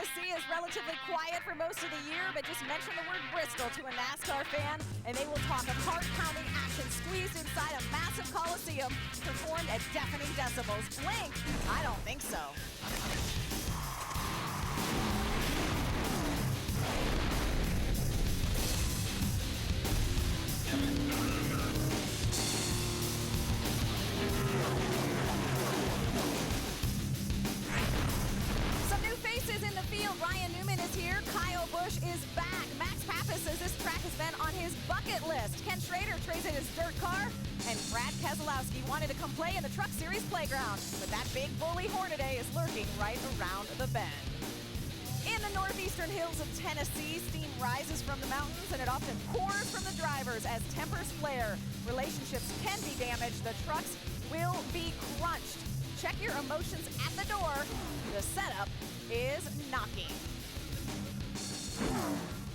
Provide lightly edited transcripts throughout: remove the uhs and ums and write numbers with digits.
Tennessee is relatively quiet for most of the year, but just mention the word Bristol to a NASCAR fan, and they will talk of heart-pounding action squeezed inside a massive coliseum performed at deafening decibels. Blink? I don't think so. In the field, Ryan Newman is here. Kyle Busch is back. Max Pappas says this track has been on his bucket list. Ken Schrader trades in his dirt car. And Brad Keselowski wanted to come play in the Truck Series playground. But that big bully Hornady is lurking right around the bend. In the northeastern hills of Tennessee, steam rises from the mountains and it often pours from the drivers as tempers flare. Relationships can be damaged. The trucks will be crunched. Check your emotions at the door. The setup is knocking.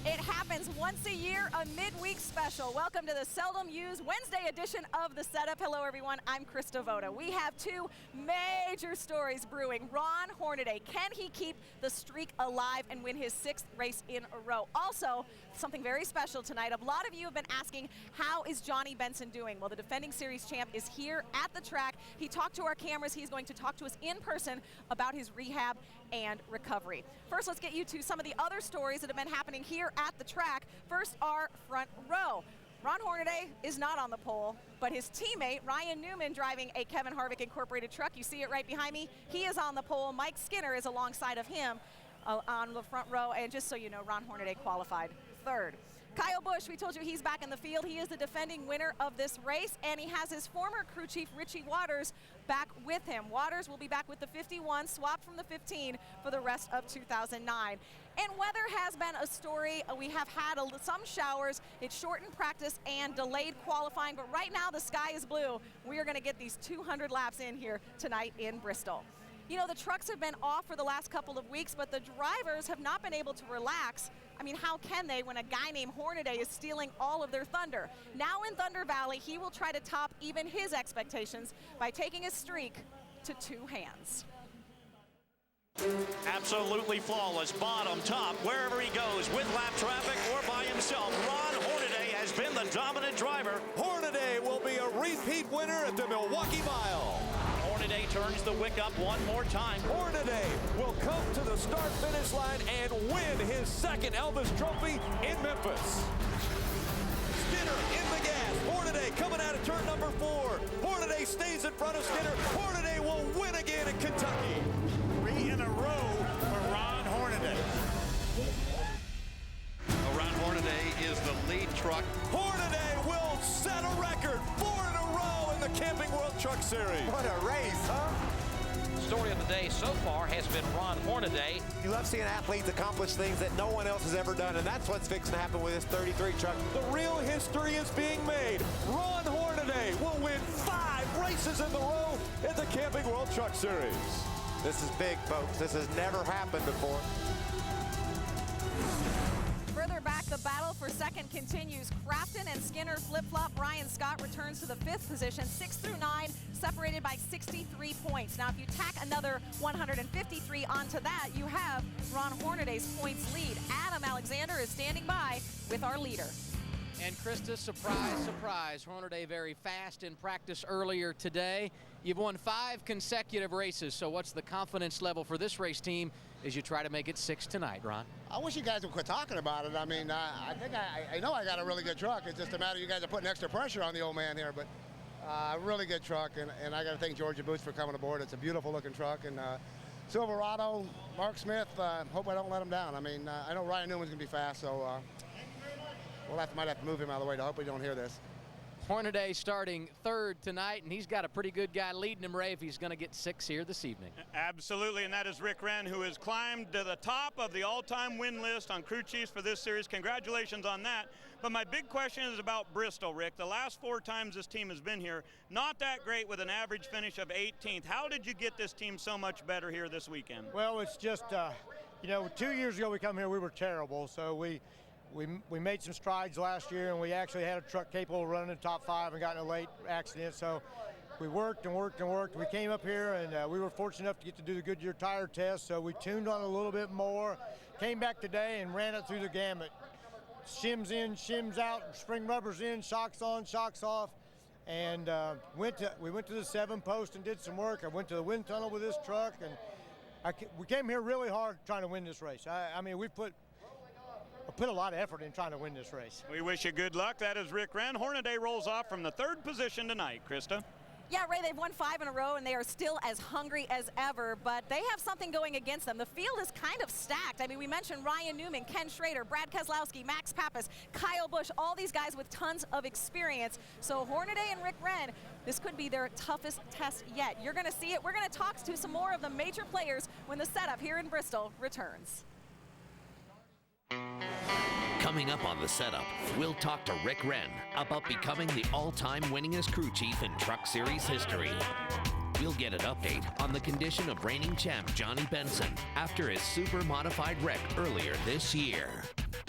It happens once a year, a midweek special. Welcome to the seldom used Wednesday edition of The Setup. Hello everyone, I'm Krista Voda. We have two major stories brewing. Ron Hornady, can he keep the streak alive and win his 6th race in a row? Also, something very special tonight. A lot of you have been asking, how is Johnny Benson doing? Well, the defending series champ is here at the track. He talked to our cameras. He's going to talk to us in person about his rehab and recovery. First, let's get you to some of the other stories that have been happening here at the track. First, our front row. Ron Hornady is not on the pole, but his teammate, Ryan Newman, driving a Kevin Harvick Incorporated truck. You see it right behind me. He is on the pole. Mike Skinner is alongside of him on the front row. And just so you know, Ron Hornady qualified 3rd. Kyle Busch, we told you he's back in the field. He is the defending winner of this race, and he has his former crew chief, Richie Waters, back with him. Waters will be back with the 51, swapped from the 15 for the rest of 2009. And weather has been a story. We have had some showers. It shortened practice and delayed qualifying, but right now the sky is blue. We are going to get these 200 laps in here tonight in Bristol. You know, the trucks have been off for the last couple of weeks, but the drivers have not been able to relax. I mean, how can they when a guy named Hornady is stealing all of their thunder? Now in Thunder Valley, he will try to top even his expectations by taking his streak to 2 hands. Absolutely flawless, bottom, top, wherever he goes, with lap traffic or by himself. Ron Hornady has been the dominant driver. Hornady will be a repeat winner at the Milwaukee Mile. Hornady turns the wick up one more time. Hornady will come to the start-finish line and win his 2nd Elvis Trophy in Memphis. Skinner in the gas. Hornady coming out of turn number 4. Hornady stays in front of Skinner. Hornady will win again in Kentucky. 3 in a row for Ron Hornady. Ron Hornady is the lead truck. Hornady will set a record, 4 in a row in the Camping World Truck Series. What a race, huh? Story of the day so far has been Ron Hornady. You love seeing athletes accomplish things that no one else has ever done, and that's what's fixing to happen with this 33 truck. The real history is being made. Ron Hornady will win 5 races in a row in the Camping World Truck Series. This is big, folks. This has never happened before. Further back, the battle for 2nd continues. Crafton and Skinner flip-flop. Brian Scott returns to the 5th position. 6 through 9, separated by 63 points. Now, if you tack another 153 onto that, you have Ron Hornady's points lead. Adam Alexander is standing by with our leader. And Krista, surprise, surprise, Hornady very fast in practice earlier today. You've won 5 consecutive races, so what's the confidence level for this race team as you try to make it 6 tonight, Ron? I wish you guys would quit talking about it. I mean, I think I know I got a really good truck. It's just a matter of you guys are putting extra pressure on the old man here, but really good truck, and I got to thank Georgia Boots for coming aboard. It's a beautiful looking truck, and Silverado, Mark Smith, hope I don't let him down. I mean, I know Ryan Newman's going to be fast, so might have to move him out of the way. I hope we don't hear this. Hornady starting 3rd tonight, and he's got a pretty good guy leading him, Ray, if he's going to get 6 here this evening. Absolutely, and that is Rick Wren, who has climbed to the top of the all-time win list on crew chiefs for this series. Congratulations on that. But my big question is about Bristol, Rick. The last 4 times this team has been here, not that great with an average finish of 18th. How did you get this team so much better here this weekend? Well, it's just, 2 years ago we come here, we were terrible, so we made some strides last year, and we actually had a truck capable of running the top 5 and got in a late accident. So We worked and worked and worked. We came up here and we were fortunate enough to get to do the Goodyear tire test, so we tuned on a little bit more. Came back today and ran it through the gamut. Shims in, shims out, spring rubbers in, shocks on, shocks off. And we went to the 7-post and did some work. I went to the wind tunnel with this truck, and we came here really hard trying to win this race. I mean, we put a lot of effort in trying to win this race. We wish you good luck. That is Rick Wren. Hornady rolls off from the 3rd position tonight. Krista? Yeah, Ray, they've won 5 in a row, and they are still as hungry as ever, but they have something going against them. The field is kind of stacked. I mean, we mentioned Ryan Newman, Ken Schrader, Brad Keselowski, Max Pappas, Kyle Busch, all these guys with tons of experience. So Hornady and Rick Wren, this could be their toughest test yet. You're going to see it. We're going to talk to some more of the major players when the setup here in Bristol returns. Coming up on the setup, we'll talk to Rick Wren about becoming the all-time winningest crew chief in Truck Series history. We'll get an update on the condition of reigning champ Johnny Benson after his super modified wreck earlier this year.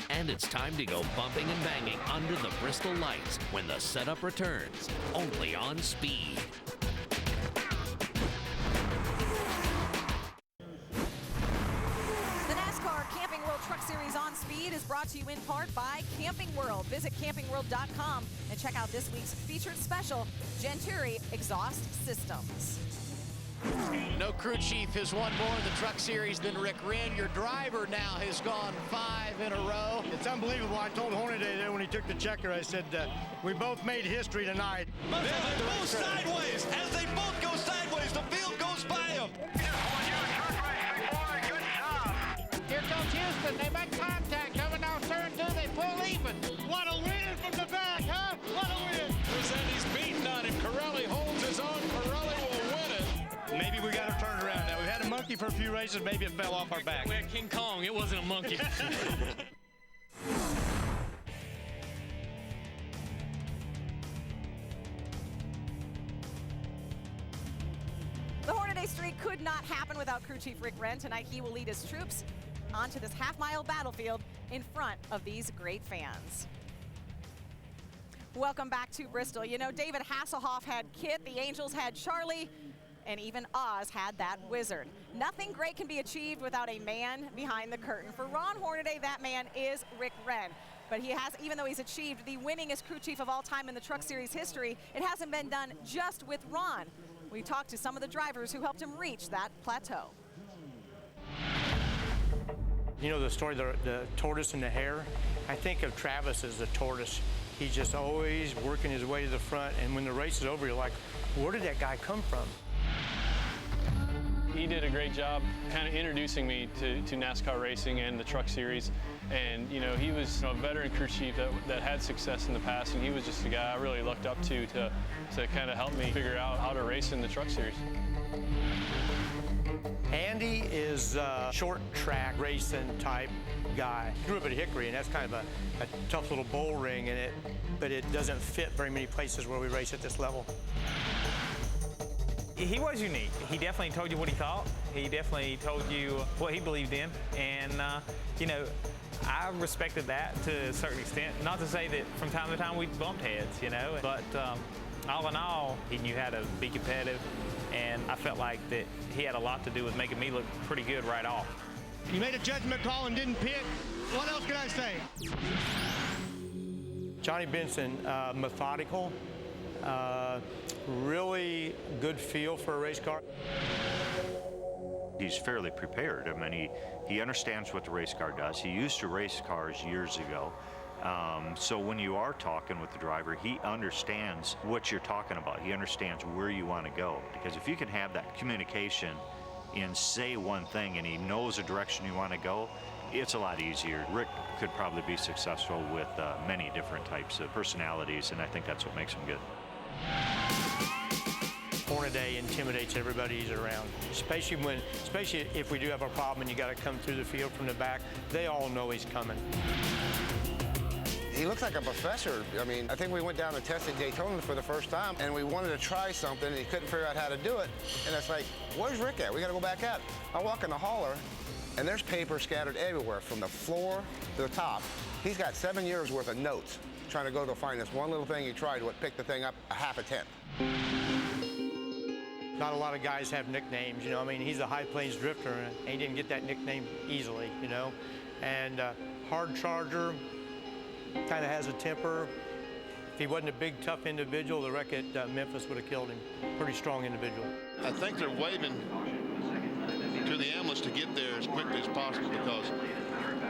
And it's time to go bumping and banging under the Bristol lights when the setup returns, only on Speed. Truck Series on Speed is brought to you in part by Camping World. Visit campingworld.com and check out this week's featured special, Genturi Exhaust Systems. No crew chief has won more in the Truck Series than Rick Wren. Your driver now has gone 5 in a row. It's unbelievable. I told Hornady there when he took the checker, I said, we both made history tonight. They both sideways. As they both go sideways, the field goes by them. Here comes Houston. They make contact. Coming down turn 2. They pull even. What a win from the back, huh? What a win. Mercedes beating on him. Corelli holds his own. Corelli will win it. Maybe we got to turn around now. We've had a monkey for a few races. Maybe it fell off our back. We had King Kong. It wasn't a monkey. The Hornady streak could not happen without crew chief Rick Wren. Tonight he will lead his troops onto this half-mile battlefield in front of these great fans. Welcome back to Bristol. You know, David Hasselhoff had Kit, the Angels had Charlie, and even Oz had that wizard. Nothing great can be achieved without a man behind the curtain. For Ron Hornady, that man is Rick Wren. But he has, even though he's achieved the winningest crew chief of all time in the Truck Series history, it hasn't been done just with Ron. We talked to some of the drivers who helped him reach that plateau. You know the story, the tortoise and the hare? I think of Travis as the tortoise. He's just always working his way to the front, and when the race is over, you're like, where did that guy come from? He did a great job kind of introducing me to NASCAR racing and the Truck Series. And, you know, he was a veteran crew chief that had success in the past, and he was just a guy I really looked up to kind of help me figure out how to race in the Truck Series. Andy is a short track racing type guy. He grew up at Hickory, and that's kind of a tough little bull ring in it, but it doesn't fit very many places where we race at this level. He was unique. He definitely told you what he thought. He definitely told you what he believed in, and you know, I respected that to a certain extent. Not to say that from time to time we bumped heads, you know, but all in all, he knew how to be competitive, and I felt like that he had a lot to do with making me look pretty good right off. You made a judgment call and didn't pit. What else can I say? Johnny Benson, methodical, really good feel for a race car. He's fairly prepared. I mean, he understands what the race car does. He used to race cars years ago. So when you are talking with the driver, he understands what you're talking about. He understands where you want to go. Because if you can have that communication and say one thing and he knows the direction you want to go, it's a lot easier. Rick could probably be successful with many different types of personalities, and I think that's what makes him good. Hornady intimidates everybody he's around, especially if we do have a problem and you got to come through the field from the back. They all know he's coming. He looks like a professor. I mean, I think we went down to test at Daytona for the first time, and we wanted to try something, and he couldn't figure out how to do it. And it's like, where's Rick at? We got to go back out. I walk in the hauler, and there's paper scattered everywhere, from the floor to the top. He's got 7 years worth of notes trying to go to find this one little thing he tried to pick the thing up a half a tenth. Not a lot of guys have nicknames, you know. I mean, he's a High Plains drifter, and he didn't get that nickname easily, you know. And hard charger, kind of has a temper. If he wasn't a big, tough individual, the wreck at Memphis would have killed him. Pretty strong individual. I think they're waving to the ambulance to get there as quickly as possible because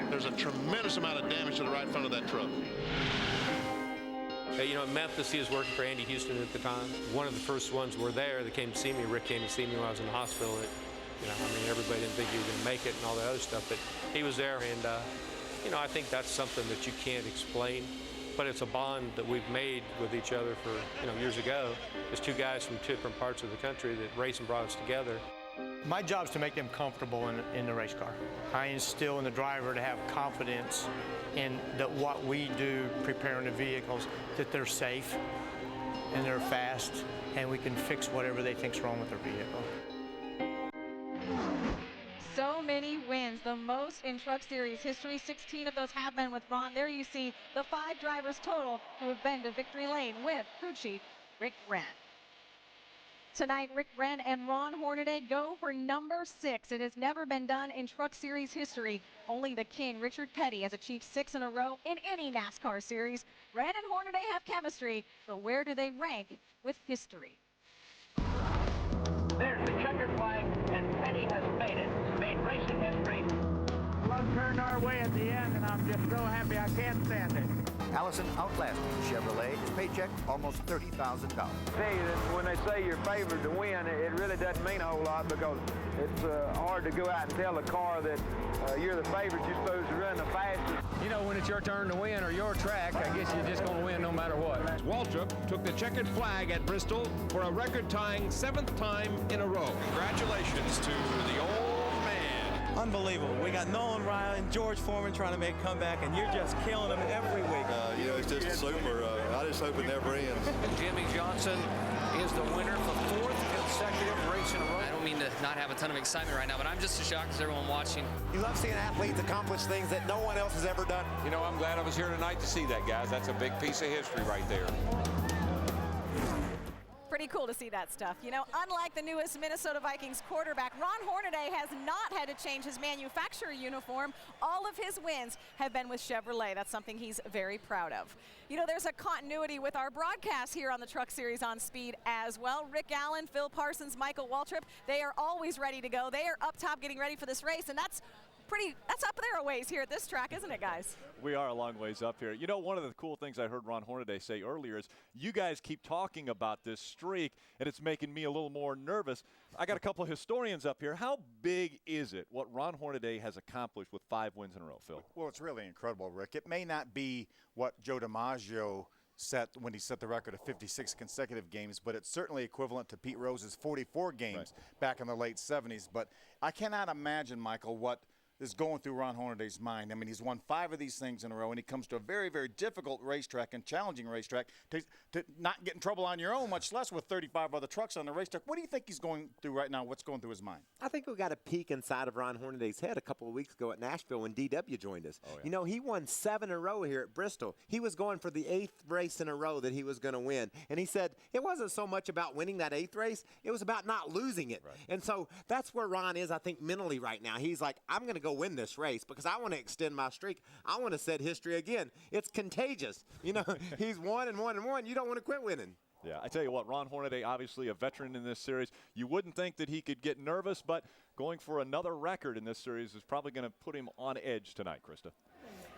there's a tremendous amount of damage to the right front of that truck. You know, in Memphis, he was working for Andy Houston at the time. One of the first ones were there that came to see me. Rick came to see me when I was in the hospital. You know, I mean, everybody didn't think he was going to make it and all that other stuff, but he was there. And, you know, I think that's something that you can't explain, but it's a bond that we've made with each other for, you know, years ago. There's two guys from two different parts of the country that racing brought us together. My job is to make them comfortable in the race car. I instill in the driver to have confidence in that what we do preparing the vehicles, that they're safe and they're fast and we can fix whatever they think's wrong with their vehicle. So many wins, the most in Truck Series history. 16 of those have been with Ron. There you see the 5 drivers total who have been to victory lane with crew chief Rick Wren. Tonight, Rick Wren and Ron Hornady go for number 6. It has never been done in Truck Series history. Only the king, Richard Petty, has achieved 6 in a row in any NASCAR series. Wren and Hornady have chemistry, but where do they rank with history? There's the checkered flag, and Petty has made it. Made racing history. Love turned our way at the end, and I'm just so happy I can't stand it. Allison outlasted Chevrolet. His paycheck almost $30,000. Say that when they say you're favored to win, it really doesn't mean a whole lot because it's hard to go out and tell a car that you're the favorite. You're supposed to run the fastest. You know, when it's your turn to win or your track, I guess you're just going to win no matter what. Waltrip took the checkered flag at Bristol for a record-tying 7th time in a row. Congratulations to the old man. Unbelievable. We got Nolan Riley and George Foreman trying to make a comeback, and you're just killing them every week. You know, it's just super. I just hope it never ends. Jimmy Johnson is the winner for 4th consecutive race in a row. I don't mean to not have a ton of excitement right now, but I'm just as shocked as everyone watching. You love seeing athletes accomplish things that no one else has ever done. You know, I'm glad I was here tonight to see that, guys. That's a big piece of history right there. Pretty cool to see that stuff. You know, unlike the newest Minnesota Vikings quarterback, Ron Hornady has not had to change his manufacturer uniform. All of his wins have been with Chevrolet. That's something he's very proud of. You know, there's a continuity with our broadcast here on the Truck Series on Speed as well. Rick Allen, Phil Parsons, Michael Waltrip, they are always ready to go. They are up top getting ready for this race, and that's up there a ways here at this track, isn't it, guys? We are a long ways up here. You know, one of the cool things I heard Ron Hornady say earlier is you guys keep talking about this streak, and it's making me a little more nervous. I got a couple of historians up here. How big is it what Ron Hornady has accomplished with 5 wins in a row, Phil? Well, it's really incredible, Rick. It may not be what Joe DiMaggio set when he set the record of 56 consecutive games, but it's certainly equivalent to Pete Rose's 44 games back in the late 70s. But I cannot imagine, Michael, what is going through Ron Hornady's mind. I mean, he's won 5 of these things in a row, and he comes to a very, very difficult racetrack and challenging racetrack to not get in trouble on your own, much less with 35 other trucks on the racetrack. What do you think he's going through right now? What's going through his mind? I think we got a peek inside of Ron Hornady's head a couple of weeks ago at Nashville when DW joined us. Oh, yeah. You know, he won 7 in a row here at Bristol. He was going for the 8th race in a row that he was going to win. And he said it wasn't so much about winning that 8th race, it was about not losing it. Right. And so that's where Ron is, I think, mentally right now. He's like, I'm going to go win this race because I want to extend my streak. I want to set history again. It's contagious. You know, he's 1 and 1 and 1. You don't want to quit winning. Yeah, I tell you what, Ron Hornady, obviously a veteran in this series. You wouldn't think that he could get nervous, but going for another record in this series is probably going to put him on edge tonight, Krista.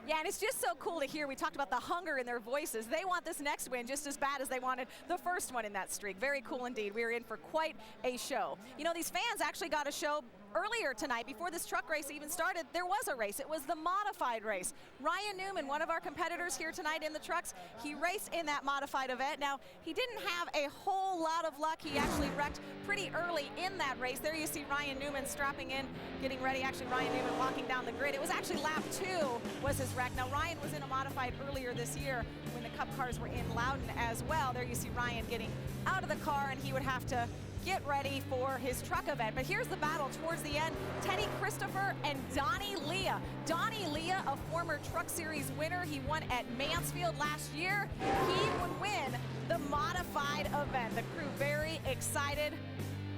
Yeah, and it's just so cool to hear. We talked about the hunger in their voices. They want this next win just as bad as they wanted the first one in that streak. Very cool indeed. We are in for quite a show. You know, these fans actually got a show earlier tonight. Before this truck race even started, there was a race. It was the modified race. Ryan Newman, one of our competitors here tonight in the trucks, he raced in that modified event. Now, he didn't have a whole lot of luck. He actually wrecked pretty early in that race. There you see Ryan Newman strapping in, getting ready. Actually, Ryan Newman walking down the grid. It was actually lap 2 was his wreck. Now, Ryan was in a modified earlier this year when the Cup cars were in Loudon as well. There you see Ryan getting out of the car, and he would have to get ready for his truck event. But here's the battle towards the end. Teddy Christopher and Donnie Leah. Donnie Leah, a former Truck Series winner. He won at Mansfield last year. He would win the modified event. The crew very excited.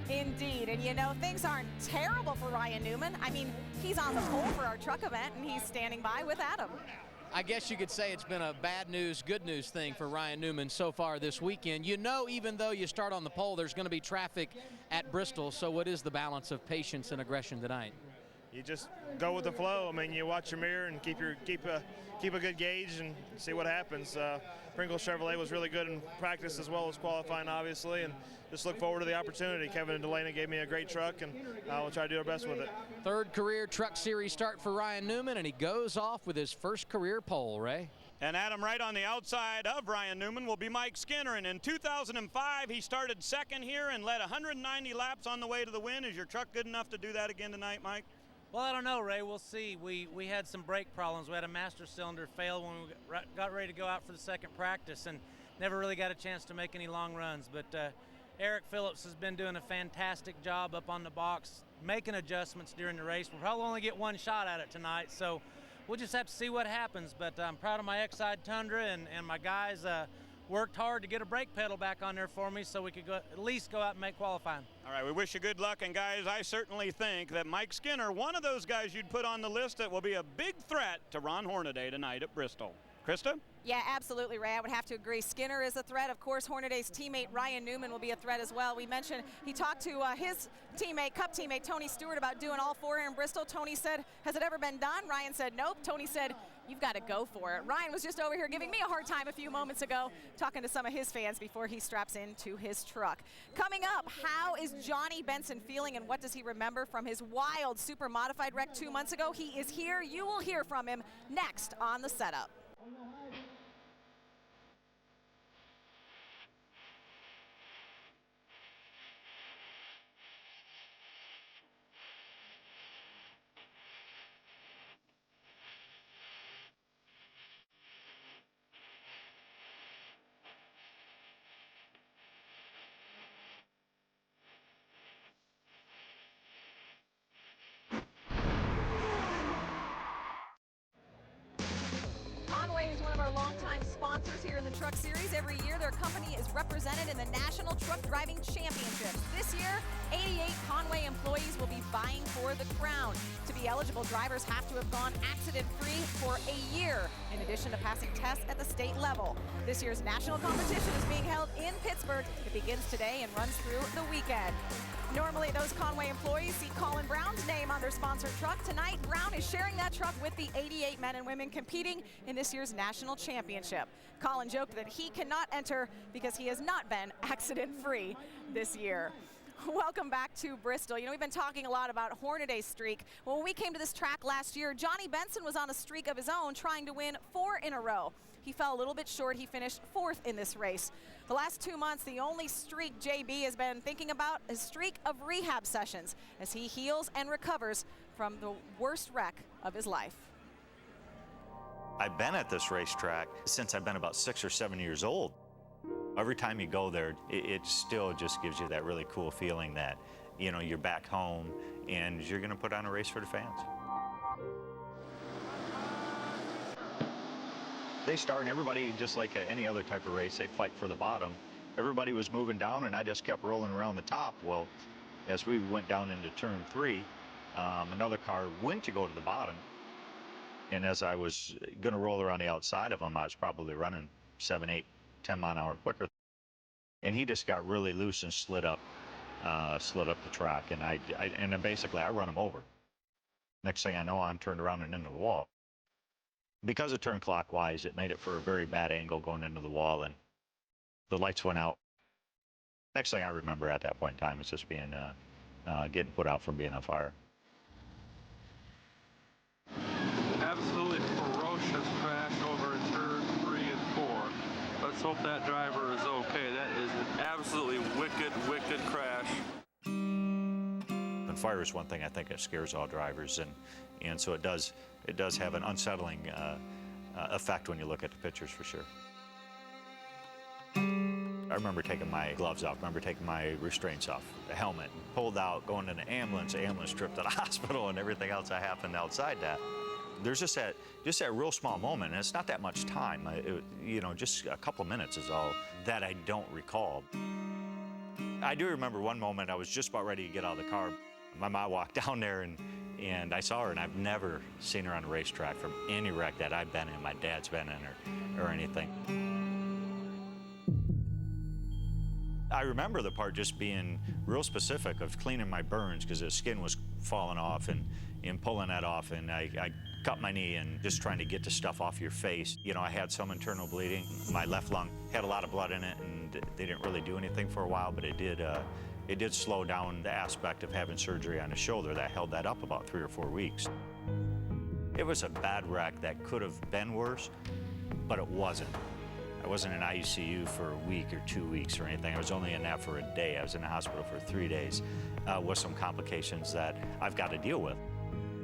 Indeed, and you know, things aren't terrible for Ryan Newman. I mean, he's on the pole for our truck event, and he's standing by with Adam. I guess you could say it's been a bad news, good news thing for Ryan Newman so far this weekend. You know, even though you start on the pole, there's going to be traffic at Bristol, so what is the balance of patience and aggression tonight? You just go with the flow. I mean, you watch your mirror and keep a good gauge and see what happens. Pringles Chevrolet was really good in practice as well as qualifying, obviously, and just look forward to the opportunity. Kevin and Delaney gave me a great truck, and we'll try to do our best with it. Third career Truck Series start for Ryan Newman, and he goes off with his first career pole, Ray. And Adam, right on the outside of Ryan Newman will be Mike Skinner, and in 2005 he started second here and led 190 laps on the way to the win. Is your truck good enough to do that again tonight, Mike? Well, I don't know, Ray. We'll see. We had some brake problems. We had a master cylinder fail when we got ready to go out for the second practice and never really got a chance to make any long runs. But Eric Phillips has been doing a fantastic job up on the box, making adjustments during the race. We'll probably only get one shot at it tonight, so we'll just have to see what happens. But I'm proud of my X-Side Tundra, and my guys worked hard to get a brake pedal back on there for me so we could at least go out and make qualifying. All right, we wish you good luck, and guys, I certainly think that Mike Skinner, one of those guys you'd put on the list that will be a big threat to Ron Hornaday tonight at Bristol. Krista? Yeah, absolutely, Ray. I would have to agree. Skinner is a threat. Of course, Hornaday's teammate Ryan Newman will be a threat as well. We mentioned he talked to his teammate, Cup teammate Tony Stewart, about doing all four here in Bristol. Tony said, has it ever been done? Ryan said, nope. Tony said, you've got to go for it. Ryan was just over here giving me a hard time a few moments ago, talking to some of his fans before he straps into his truck. Coming up, how is Johnny Benson feeling, and what does he remember from his wild super modified wreck 2 months ago? He is here. You will hear from him next on The Setup. Is one of our longtime sponsors here in the Truck Series. Every year, their company is represented in the National Truck Driving Championships. This year, 88 Conway employees will be vying for the crown. To be eligible, drivers have to have gone accident-free for a year, in addition to passing tests at the state level. This year's national competition is being held in Pittsburgh. It begins today and runs through the weekend. Normally, those Conway employees see Colin Brown's name on their sponsored truck. Tonight, Brown is sharing that truck with the 88 men and women competing in this year's national championship. Colin joked that he cannot enter because he has not been accident-free this year. Welcome back to Bristol. You know, we've been talking a lot about Hornaday's streak. Well, when we came to this track last year, Johnny Benson was on a streak of his own, trying to win 4 in a row. He fell a little bit short. He finished 4th in this race. The last 2 months, the only streak JB has been thinking about is a streak of rehab sessions as he heals and recovers from the worst wreck of his life. I've been at this racetrack since I've been about 6 or 7 years old. Every time you go there, it still just gives you that really cool feeling that, you know, you're back home and you're going to put on a race for the fans. They start, everybody, just like any other type of race, they fight for the bottom. Everybody was moving down, and I just kept rolling around the top. Well, as we went down into turn 3, another car went to go to the bottom. And as I was going to roll around the outside of him, I was probably running 7, 8, 10 mile an hour quicker. And he just got really loose and slid up the track. And then basically I run him over. Next thing I know, I'm turned around and into the wall. Because it turned clockwise, it made it for a very bad angle going into the wall, and the lights went out. Next thing I remember at that point in time is just being getting put out from being on fire. Absolutely ferocious crash over in turn 3 and 4. Let's hope that driver is okay. That is an absolutely wicked, wicked crash. And fire is one thing I think that scares all drivers, and so it does have an unsettling effect when you look at the pictures, for sure. I remember taking my gloves off, I remember taking my restraints off, the helmet, pulled out, going in the ambulance trip to the hospital, and everything else that happened outside that. There's just that real small moment, and it's not that much time. You know, just a couple minutes is all that I don't recall. I do remember one moment I was just about ready to get out of the car. My mom walked down there and I saw her, and I've never seen her on a racetrack from any wreck that I've been in, my dad's been in, or anything. I remember the part just being real specific of cleaning my burns because the skin was falling off and pulling that off, and I cut my knee and just trying to get the stuff off your face. You know, I had some internal bleeding. My left lung had a lot of blood in it, and they didn't really do anything for a while, but it did slow down the aspect of having surgery on the shoulder. That held that up about 3 or 4 weeks. It was a bad wreck that could have been worse, but it wasn't. I wasn't in ICU for a week or 2 weeks or anything. I was only in that for a day. I was in the hospital for 3 days with some complications that I've got to deal with.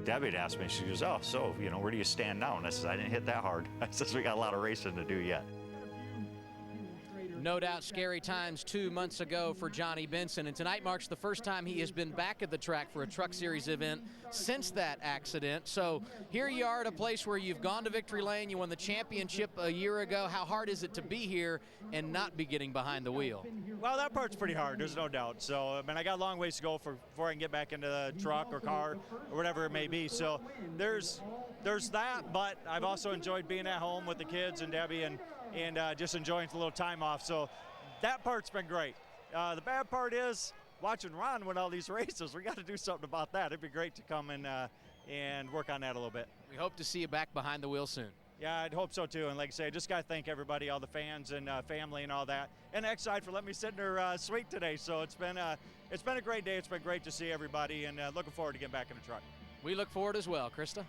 Debbie had asked me, she goes, oh, so, you know, where do you stand now? And I said, I didn't hit that hard. I said, we got a lot of racing to do yet. No doubt scary times 2 months ago for Johnny Benson, and tonight marks the first time he has been back at the track for a Truck Series event since that accident. So here you are at a place where you've gone to victory lane, you won the championship a year ago. How hard is it to be here and not be getting behind the wheel? Well, that part's pretty hard, there's no doubt. So, I mean, I got a long ways to go before I can get back into the truck or car or whatever it may be. So there's that, but I've also enjoyed being at home with the kids and Debbie and just enjoying a little time off. So that part's been great. The bad part is watching Ron win all these races. We got to do something about that. It'd be great to come and work on that a little bit. We hope to see you back behind the wheel soon. Yeah, I'd hope so too. And like I say, I just got to thank everybody, all the fans and family and all that, and Exide for letting me sit in their suite today. So it's been a great day. It's been great to see everybody, and looking forward to getting back in the truck. We look forward as well, Krista.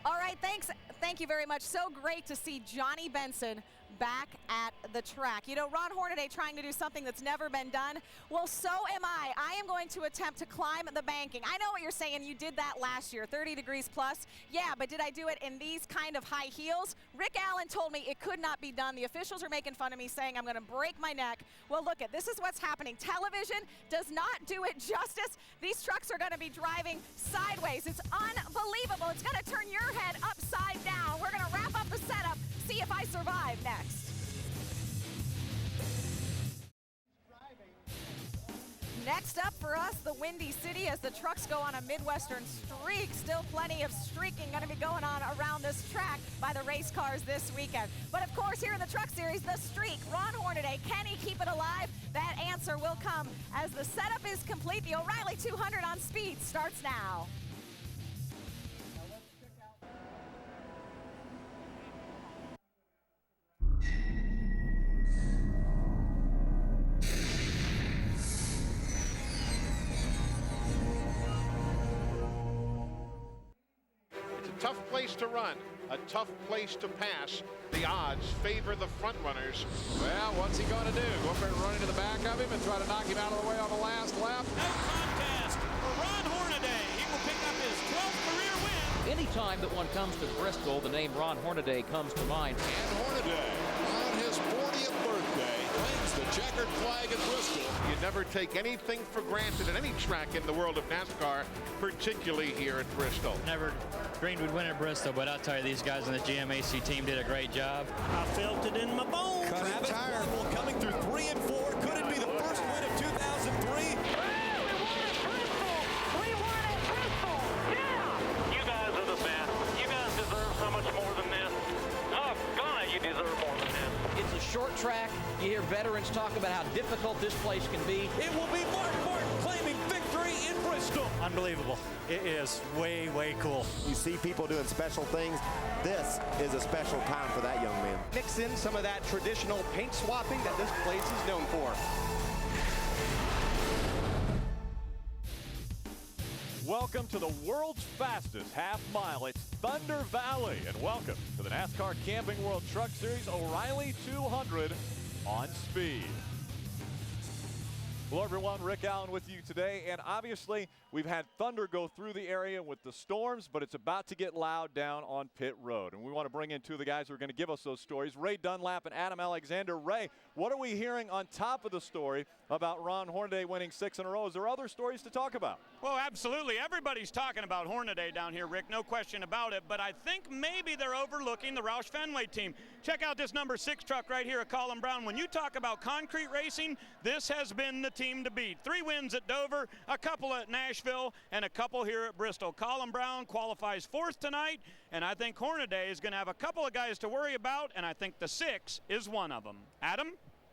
All right, thanks. Thank you very much. So great to see Johnny Benson back at the track. You know, Ron Hornady trying to do something that's never been done. Well, so am I. I am going to attempt to climb the banking. I know what you're saying. You did that last year, 30 degrees plus. Yeah, but did I do it in these kind of high heels? Rick Allen told me it could not be done. The officials are making fun of me, saying I'm going to break my neck. Well, look at this is what's happening. Television does not do it justice. These trucks are going to be driving sideways. It's unbelievable. It's going to turn your head upside down. We're going to wrap up the setup, see if I survive next. Next up for us, the Windy City, as the trucks go on a Midwestern streak. Still plenty of streaking going to be going on around this track by the race cars this weekend. But of course, here in the Truck Series, the streak, Ron Hornady, can he keep it alive? That answer will come as the setup is complete. The O'Reilly 200 on speed starts now. Tough place to run, a tough place to pass. The odds favor the front runners. Well, what's he going to do? Go up there and run into the back of him and try to knock him out of the way on the last lap? No contest for Ron Hornady. He will pick up his 12th career win. Anytime that one comes to Bristol, the name Ron Hornady comes to mind. And Hornady, on his 40th birthday, wins the checkered flag at Bristol. You never take anything for granted at any track in the world of NASCAR, particularly here at Bristol. Never dreamed we'd win at Bristol, but I'll tell you, these guys on the GMAC team did a great job. I felt it in my bones. Travis Marble coming through 3 and 4. Could it be the first win of 2003? Short track, you hear veterans talk about how difficult this place can be. It will be Mark Martin claiming victory in Bristol. Unbelievable. It is way, way cool. You see people doing special things. This is a special time for that young man. Mix in some of that traditional paint swapping that this place is known for. Welcome to the world's fastest half mile. It's Thunder Valley, and welcome to the NASCAR Camping World Truck Series O'Reilly 200 on speed. Hello everyone, Rick Allen with you today, and obviously we've had thunder go through the area with the storms, but it's about to get loud down on pit road, and we want to bring in two of the guys who are going to give us those stories, Ray Dunlap and Adam Alexander. Ray, what are we hearing on top of the story about Ron Hornady winning 6 in a row? Is there other stories to talk about? Well, absolutely. Everybody's talking about Hornady down here, Rick, no question about it, but I think maybe they're overlooking the Roush Fenway team. Check out this number 6 truck right here at Colin Brown. When you talk about concrete racing, this has been the team to beat. 3 wins at Dover, a couple at Nashville, and a couple here at Bristol. Colin Brown qualifies 4th tonight, and I think Hornady is going to have a couple of guys to worry about, and I think the 6 is one of them. Adam?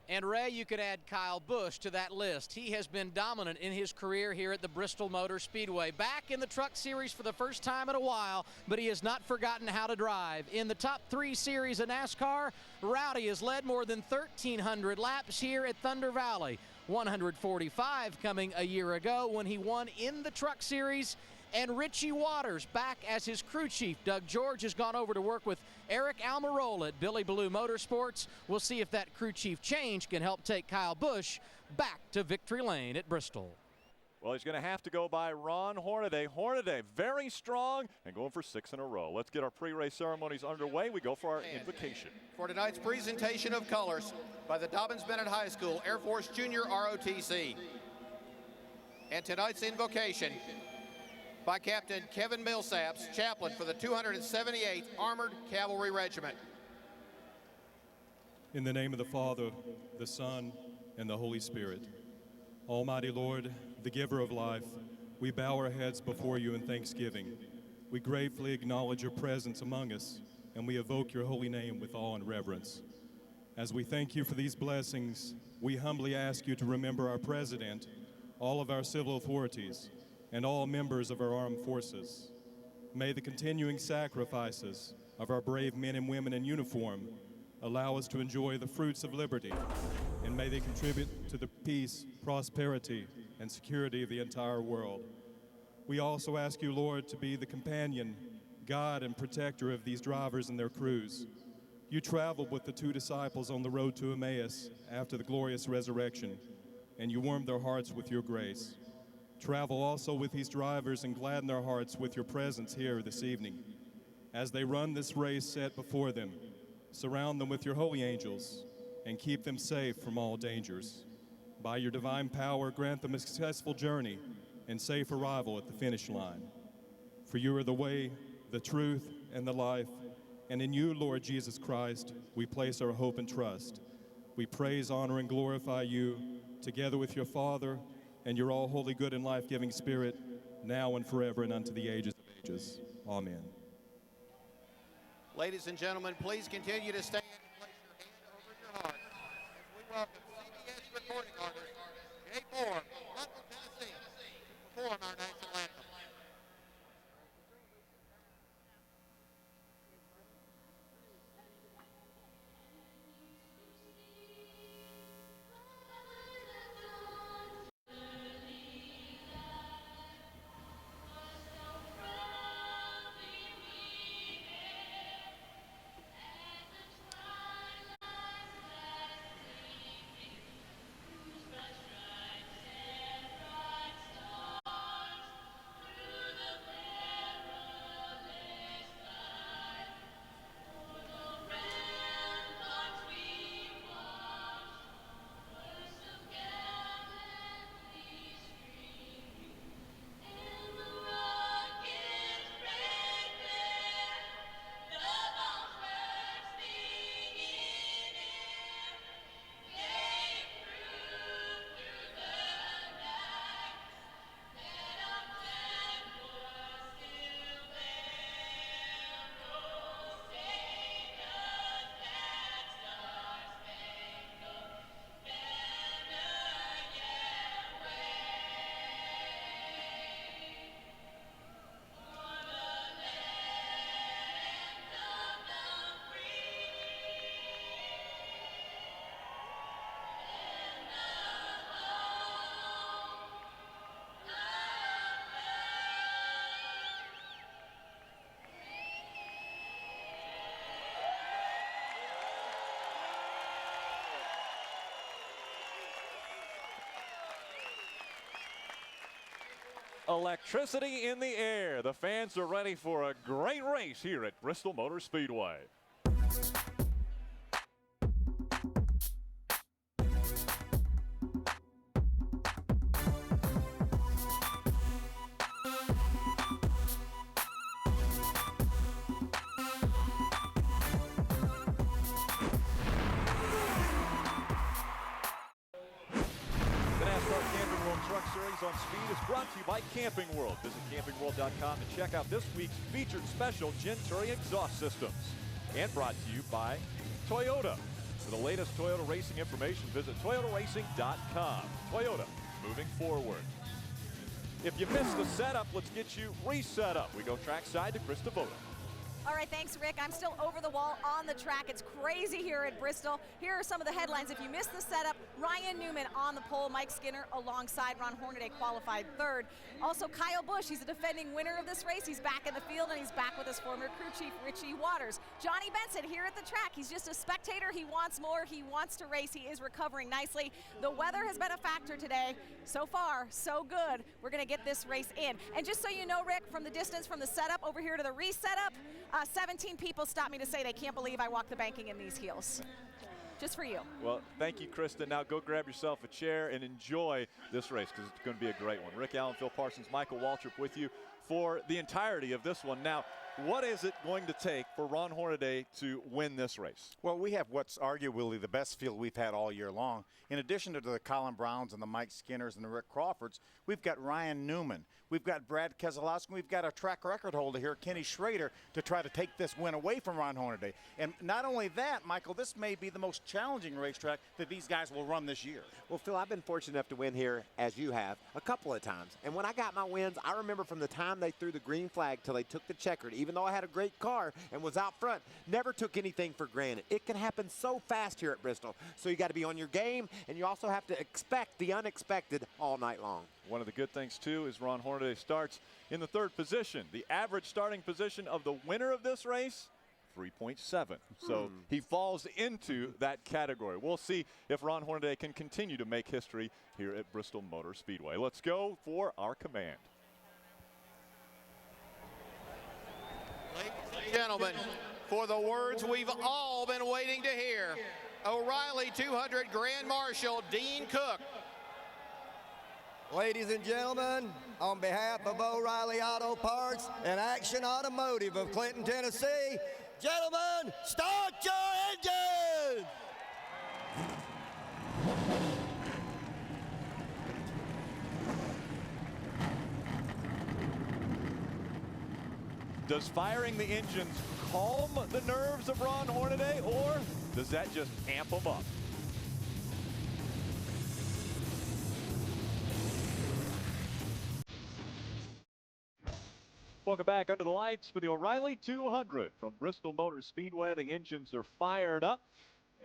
And Ray, you could add Kyle Busch to that list. He has been dominant in his career here at the Bristol Motor Speedway. Back in the Truck Series for the first time in a while, but he has not forgotten how to drive. In the top 3 series of NASCAR, Rowdy has led more than 1,300 laps here at Thunder Valley. 145 coming a year ago when he won in the Truck Series. And Richie Waters back as his crew chief. Doug George has gone over to work with Eric Almirola at Billy Ballou Motorsports. We'll see if that crew chief change can help take Kyle Busch back to victory lane at Bristol. Well, he's going to have to go by Ron Hornady. Hornady very strong and going for 6 in a row. Let's get our pre-race ceremonies underway. We go for our invocation. For tonight's presentation of colors by the Dobbins-Bennett High School Air Force Junior ROTC. And tonight's invocation by Captain Kevin Millsaps, chaplain for the 278th Armored Cavalry Regiment. In the name of the Father, the Son, and the Holy Spirit. Almighty Lord, the giver of life, we bow our heads before you in thanksgiving. We gratefully acknowledge your presence among us, and we evoke your holy name with awe and reverence. As we thank you for these blessings, we humbly ask you to remember our president, all of our civil authorities, and all members of our armed forces. May the continuing sacrifices of our brave men and women in uniform allow us to enjoy the fruits of liberty, and may they contribute to the peace, prosperity, and security of the entire world. We also ask you, Lord, to be the companion, guide, and protector of these drivers and their crews. You traveled with the 2 disciples on the road to Emmaus after the glorious resurrection, and you warmed their hearts with your grace. Travel also with these drivers and gladden their hearts with your presence here this evening. As they run this race set before them, surround them with your holy angels and keep them safe from all dangers. By your divine power, grant them a successful journey and safe arrival at the finish line. For you are the way, the truth, and the life, and in you, Lord Jesus Christ, we place our hope and trust. We praise, honor, and glorify you, together with your Father, and your all holy, good, and life-giving Spirit, now and forever and unto the ages of ages. Amen. Ladies and gentlemen, please continue to stand and place your hand over your heart as we welcome CBS recording artist Jay Moore from Knoxville, Tennessee, to perform our national anthem. Electricity in the air. The fans are ready for a great race here at Bristol Motor Speedway. NASCAR you by Camping World. Visit campingworld.com to check out this week's featured special Genturi exhaust systems. And brought to you by Toyota. For the latest Toyota racing information, visit toyotaracing.com. Toyota, moving forward. If you missed the setup, let's get you reset up. We go trackside to Chris Devoto. All right, thanks, Rick. I'm still over the wall on the track. It's crazy here at Bristol. Here are some of the headlines. If you missed the setup, Ryan Newman on the pole, Mike Skinner alongside Ron Hornady qualified third. Also, Kyle Busch, he's a defending winner of this race. He's back in the field, and he's back with his former crew chief, Richie Waters. Johnny Benson here at the track. He's just a spectator. He wants more. He wants to race. He is recovering nicely. The weather has been a factor today. So far, so good. We're going to get this race in. And just so you know, Rick, from the distance from the setup over here to the resetup, 17 people stopped me to say they can't believe I walked the banking in these heels. Just for you. Well, thank you, Krista. Now go grab yourself a chair and enjoy this race because it's going to be a great one. Rick Allen, Phil Parsons, Michael Waltrip with you for the entirety of this one. Now, what is it going to take for Ron Hornady to win this race? Well, we have what's arguably the best field we've had all year long. In addition to the Colin Browns and the Mike Skinners and the Rick Crawfords, we've got Ryan Newman. We've got Brad Keselowski. We've got a track record holder here, Kenny Schrader, to try to take this win away from Ron Hornady. And not only that, Michael, this may be the most challenging racetrack that these guys will run this year. Well, Phil, I've been fortunate enough to win here, as you have, a couple of times. And when I got my wins, I remember from the time they threw the green flag till they took the checkered, even though I had a great car and was out front, never took anything for granted. It can happen so fast here at Bristol. So you got to be on your game, and you also have to expect the unexpected all night long. One of the good things, too, is Ron Hornady starts in the third position. The average starting position of the winner of this race, 3.7. So he falls into that category. We'll see if Ron Hornady can continue to make history here at Bristol Motor Speedway. Let's go for our command. Ladies and gentlemen, for the words we've all been waiting to hear, O'Reilly 200 Grand Marshal Dean Cook. Ladies and gentlemen, on behalf of O'Reilly Auto Parts and Action Automotive of Clinton, Tennessee, gentlemen, start your engines! Does firing the engines calm the nerves of Ron Hornady, or does that just amp them up? Welcome back under the lights for the O'Reilly 200 from Bristol Motor Speedway. The engines are fired up,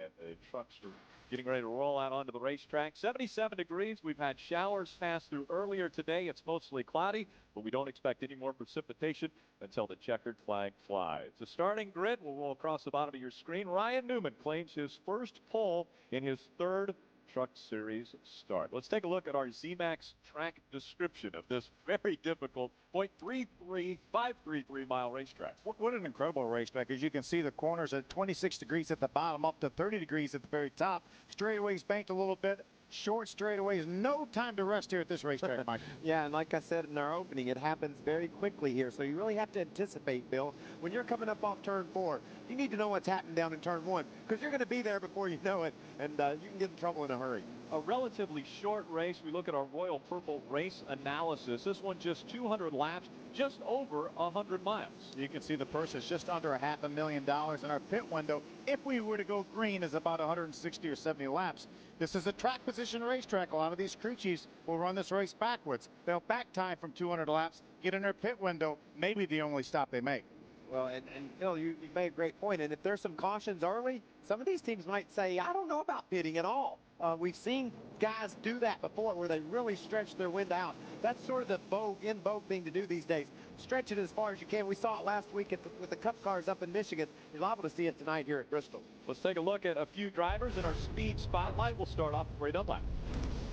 and the trucks are getting ready to roll out onto the racetrack. 77 degrees. We've had showers pass through earlier today. It's mostly cloudy, but we don't expect any more precipitation until the checkered flag flies. The starting grid will roll across the bottom of your screen. Ryan Newman claims his first pole in his third Truck Series start. Let's take a look at our ZMAX track description of this very difficult 0.33533 mile racetrack. What an incredible racetrack. As you can see, the corners at 26 degrees at the bottom, up to 30 degrees at the very top. Straightaways banked a little bit. Short straightaways, no time to rest here at this racetrack, Mike. Yeah, and like I said in our opening, it happens very quickly here, so you really have to anticipate, Bill. When you're coming up off turn 4, you need to know what's happening down in turn 1, because you're going to be there before you know it, and you can get in trouble in a hurry. A relatively short race. We look at our Royal Purple race analysis. This one just 200 laps, just over 100 miles. You can see the purse is just under $500,000, and our pit window, if we were to go green, is about 160 or 70 laps. This is a track position racetrack. A lot of these crew chiefs will run this race backwards. They'll back time from 200 laps, get in their pit window, maybe the only stop they make. Well, and Bill, you made a great point. And if there's some cautions early, some of these teams might say, I don't know about pitting at all. We've seen guys do that before where they really stretch their wind out. That's sort of the in vogue thing to do these days. Stretch it as far as you can. We saw it last week with the Cup cars up in Michigan. You're liable to see it tonight here at Bristol. Let's take a look at a few drivers in our speed spotlight. We'll start off with Ray Dunlap.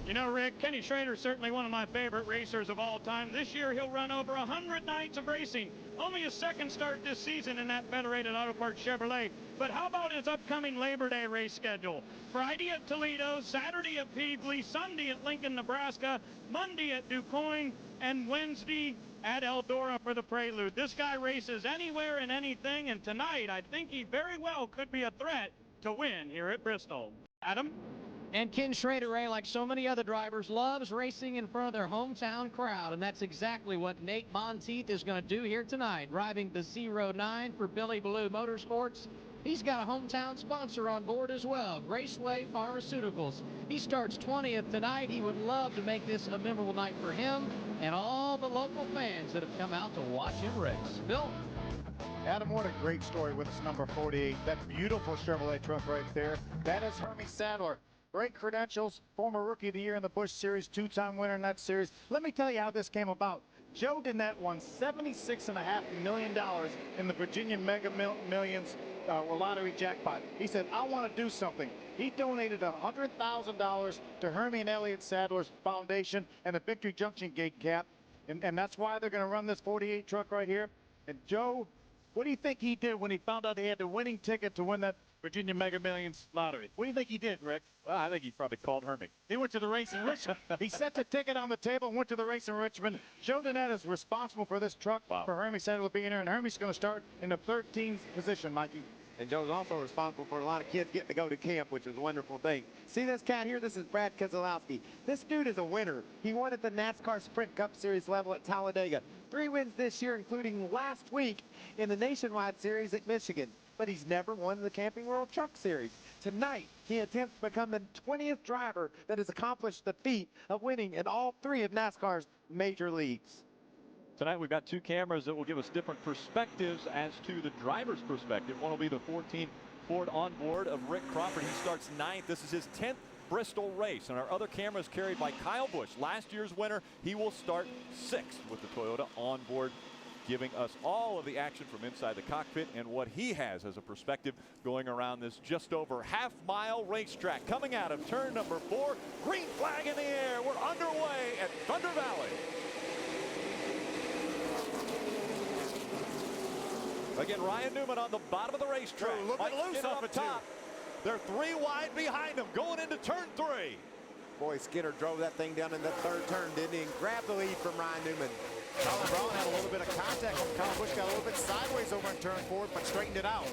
You know, Rick, Kenny Schrader's certainly one of my favorite racers of all time. This year, he'll run over 100 nights of racing. Only his second start this season in that Federated Auto Parts Chevrolet. But how about his upcoming Labor Day race schedule? Friday at Toledo, Saturday at Peevely, Sunday at Lincoln, Nebraska, Monday at DuQuoin, and Wednesday at Eldora for the Prelude. This guy races anywhere and anything, and tonight I think he very well could be a threat to win here at Bristol. Adam? And Ken Schrader, Ray, like so many other drivers, loves racing in front of their hometown crowd, and that's exactly what Nate Monteith is going to do here tonight, driving the 09 for Billy Blue Motorsports. He's got a hometown sponsor on board as well, Raceway Pharmaceuticals. He starts 20th tonight. He would love to make this a memorable night for him and all the local fans that have come out to watch him race. Bill? Adam, what a great story with this number 48. That beautiful Chevrolet truck right there. That is Hermie Sadler. Great credentials, former Rookie of the Year in the Busch Series, two-time winner in that series. Let me tell you how this came about. Joe Dinette won $76.5 million in the Virginia Mega Millions lottery jackpot. He said, I want to do something. He donated $100,000 to Hermie and Elliott Sadler's foundation and the Victory Junction Gate cap, and that's why they're going to run this 48 truck right here. And Joe, what do you think he did when he found out he had the winning ticket to win that Virginia Mega Millions lottery? What do you think he did, Rick? Well, I think he probably called Hermie. He went to the race in Richmond. He set the ticket on the table and went to the race in Richmond. Joe Dinette is responsible for this truck, for Hermie Sadler being here, and Hermie's going to start in the 13th position, Mikey. And Joe's also responsible for a lot of kids getting to go to camp, which is a wonderful thing. See this cat here? This is Brad Keselowski. This dude is a winner. He won at the NASCAR Sprint Cup Series level at Talladega. 3 wins this year, including last week in the Nationwide Series at Michigan. But he's never won the Camping World Truck Series. Tonight, he attempts to become the 20th driver that has accomplished the feat of winning in all 3 of NASCAR's major leagues. Tonight we've got 2 cameras that will give us different perspectives as to the driver's perspective. One will be the 14 Ford onboard of Rick Crawford. He starts 9th. This is his 10th Bristol race. And our other camera is carried by Kyle Busch, last year's winner. He will start 6th with the Toyota onboard, giving us all of the action from inside the cockpit and what he has as a perspective going around this just over half-mile racetrack. Coming out of turn number 4, green flag in the air. We're underway at Thunder Valley. Again, Ryan Newman on the bottom of the racetrack. Looking loose up top. They're 3 wide behind him going into turn 3. Boy, Skinner drove that thing down in the 3rd turn, didn't he? And grabbed the lead from Ryan Newman. Colin Brown had a little bit of contact from Kyle Busch, got a little bit sideways over in turn 4, but straightened it out.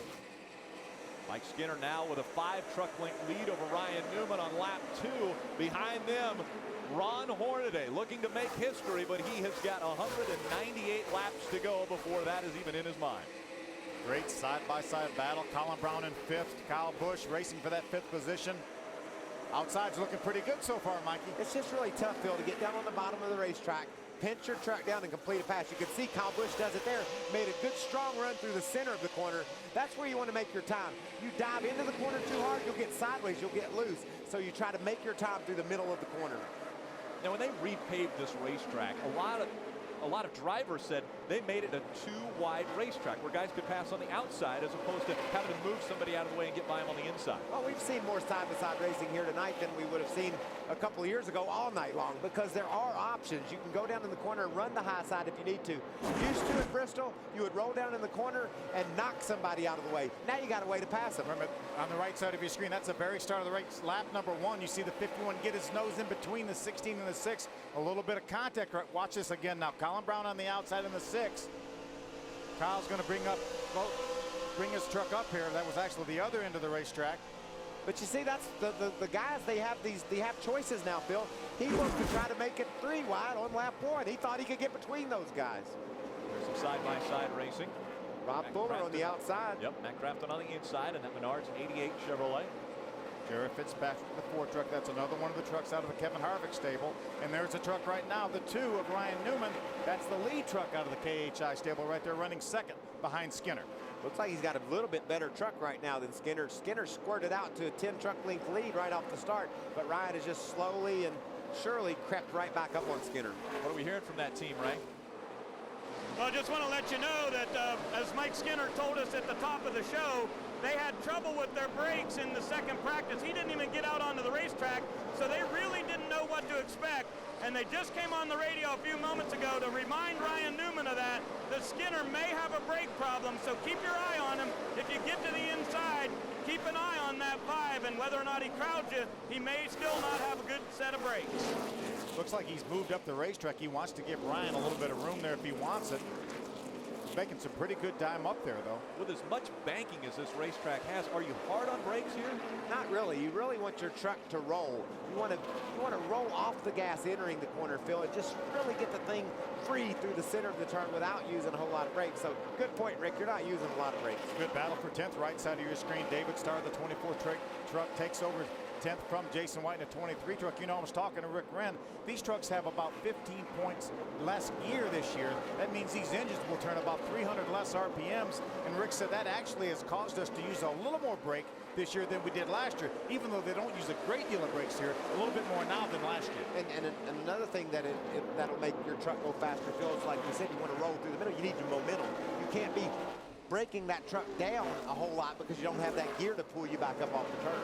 Mike Skinner now with a 5-truck length lead over Ryan Newman on lap 2. Behind them, Ron Hornady looking to make history, but he has got 198 laps to go before that is even in his mind. Great side-by-side battle. Colin Brown in 5th. Kyle Busch racing for that 5th position. Outside's looking pretty good so far, Mikey. It's just really tough, Phil, to get down on the bottom of the racetrack, pinch your truck down and complete a pass. You can see Kyle Busch does it there. Made a good strong run through the center of the corner. That's where you want to make your time. You dive into the corner too hard, you'll get sideways, you'll get loose. So you try to make your time through the middle of the corner. Now, when they repaved this racetrack, a lot of drivers said they made it a 2-wide racetrack where guys could pass on the outside as opposed to having to move somebody out of the way and get by them on the inside. Well, we've seen more side-by-side racing here tonight than we would have seen a couple of years ago all night long, because there are options. You can go down in the corner and run the high side if you need to. Used to at Bristol, you would roll down in the corner and knock somebody out of the way. Now you got a way to pass them. Remember, on the right side of your screen, that's the very start of the race. Lap number 1, you see the 51 get his nose in between the 16 and the 6. A little bit of contact. Watch this again now. Colin Brown on the outside in the 6. Kyle's going to bring his truck up here. That was actually the other end of the racetrack. But you see, that's the guys, they have choices now, Phil. He wants to try to make it 3 wide on lap 1. He thought he could get between those guys. There's some side-by-side racing. Rob Fuller on the outside. Yep, Matt Crafton on the inside, and that Menards 88 Chevrolet. Jared Fitzpatrick, the 4 truck. That's another one of the trucks out of the Kevin Harvick stable. And there's a truck right now, the 2 of Ryan Newman. That's the lead truck out of the KHI stable right there, running 2nd behind Skinner. Looks like he's got a little bit better truck right now than Skinner. Skinner squirted out to a 10-truck length lead right off the start, but Ryan has just slowly and surely crept right back up on Skinner. What are we hearing from that team, Ray? Well, I just want to let you know that as Mike Skinner told us at the top of the show, they had trouble with their brakes in the 2nd practice. He didn't even get out onto the racetrack, so they really didn't know what to expect. And they just came on the radio a few moments ago to remind Ryan Newman of that Skinner may have a brake problem, so keep your eye on him. If you get to the inside, keep an eye on that 5, and whether or not he crowds you, he may still not have a good set of brakes. Looks like he's moved up the racetrack. He wants to give Ryan a little bit of room there if he wants it. making some pretty good time up there, though. With as much banking as this racetrack has, are you hard on brakes here? Not really. You really want your truck to roll. You want to roll off the gas entering the corner, Phil, and just really get the thing free through the center of the turn without using a whole lot of brakes. So good point, Rick. You're not using a lot of brakes. Good battle for 10th, right side of your screen. David Starr, the 24 truck, takes over 10th from Jason White in a 23 truck. You know, I was talking to Rick Wren. These trucks have about 15 points less gear this year. That means these engines will turn about 300 less RPMs. And Rick said that actually has caused us to use a little more brake this year than we did last year, even though they don't use a great deal of brakes here, a little bit more now than last year. And another thing that'll make your truck go faster, Phil, is like you said, you want to roll through the middle. You need your momentum. You can't be breaking that truck down a whole lot because you don't have that gear to pull you back up off the turn.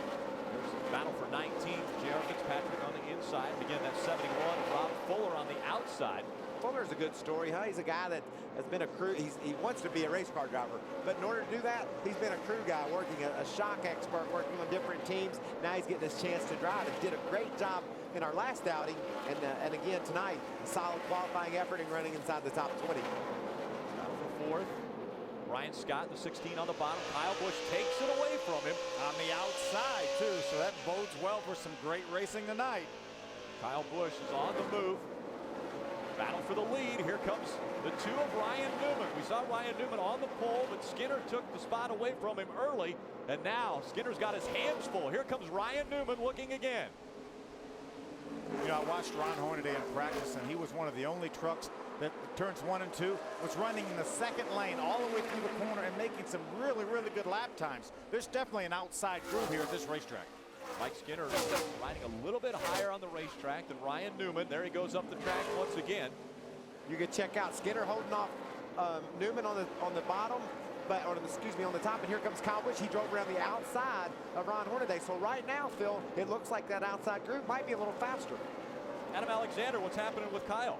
Battle for 19th. J.R. Fitzpatrick on the inside. And again, that's 71. Rob Fuller on the outside. Fuller's a good story, huh? He's a guy that has been a crew. He wants to be a race car driver, but in order to do that, he's been a crew guy, working a shock expert, working on different teams. Now he's getting his chance to drive, and did a great job in our last outing, and again tonight, a solid qualifying effort and running inside the top 20. Battle for 4th. Ryan Scott, the 16 on the bottom. Kyle Busch takes it away from him. On the outside, too, so that bodes well for some great racing tonight. Kyle Busch is on the move. Battle for the lead. Here comes the two of Ryan Newman. We saw Ryan Newman on the pole, but Skinner took the spot away from him early. And now Skinner's got his hands full. Here comes Ryan Newman looking again. You know, I watched Ron Hornady in practice, and he was one of the only trucks that turns 1 and 2 was running in the second lane all the way through the corner and making some really, really good lap times. There's definitely an outside group here at this racetrack. Mike Skinner riding a little bit higher on the racetrack than Ryan Newman. There he goes up the track once again. You can check out Skinner holding off Newman on the bottom, but on the top. And here comes Kyle Busch. He drove around the outside of Ron Hornaday. So right now, Phil, it looks like that outside group might be a little faster. Adam Alexander, what's happening with Kyle?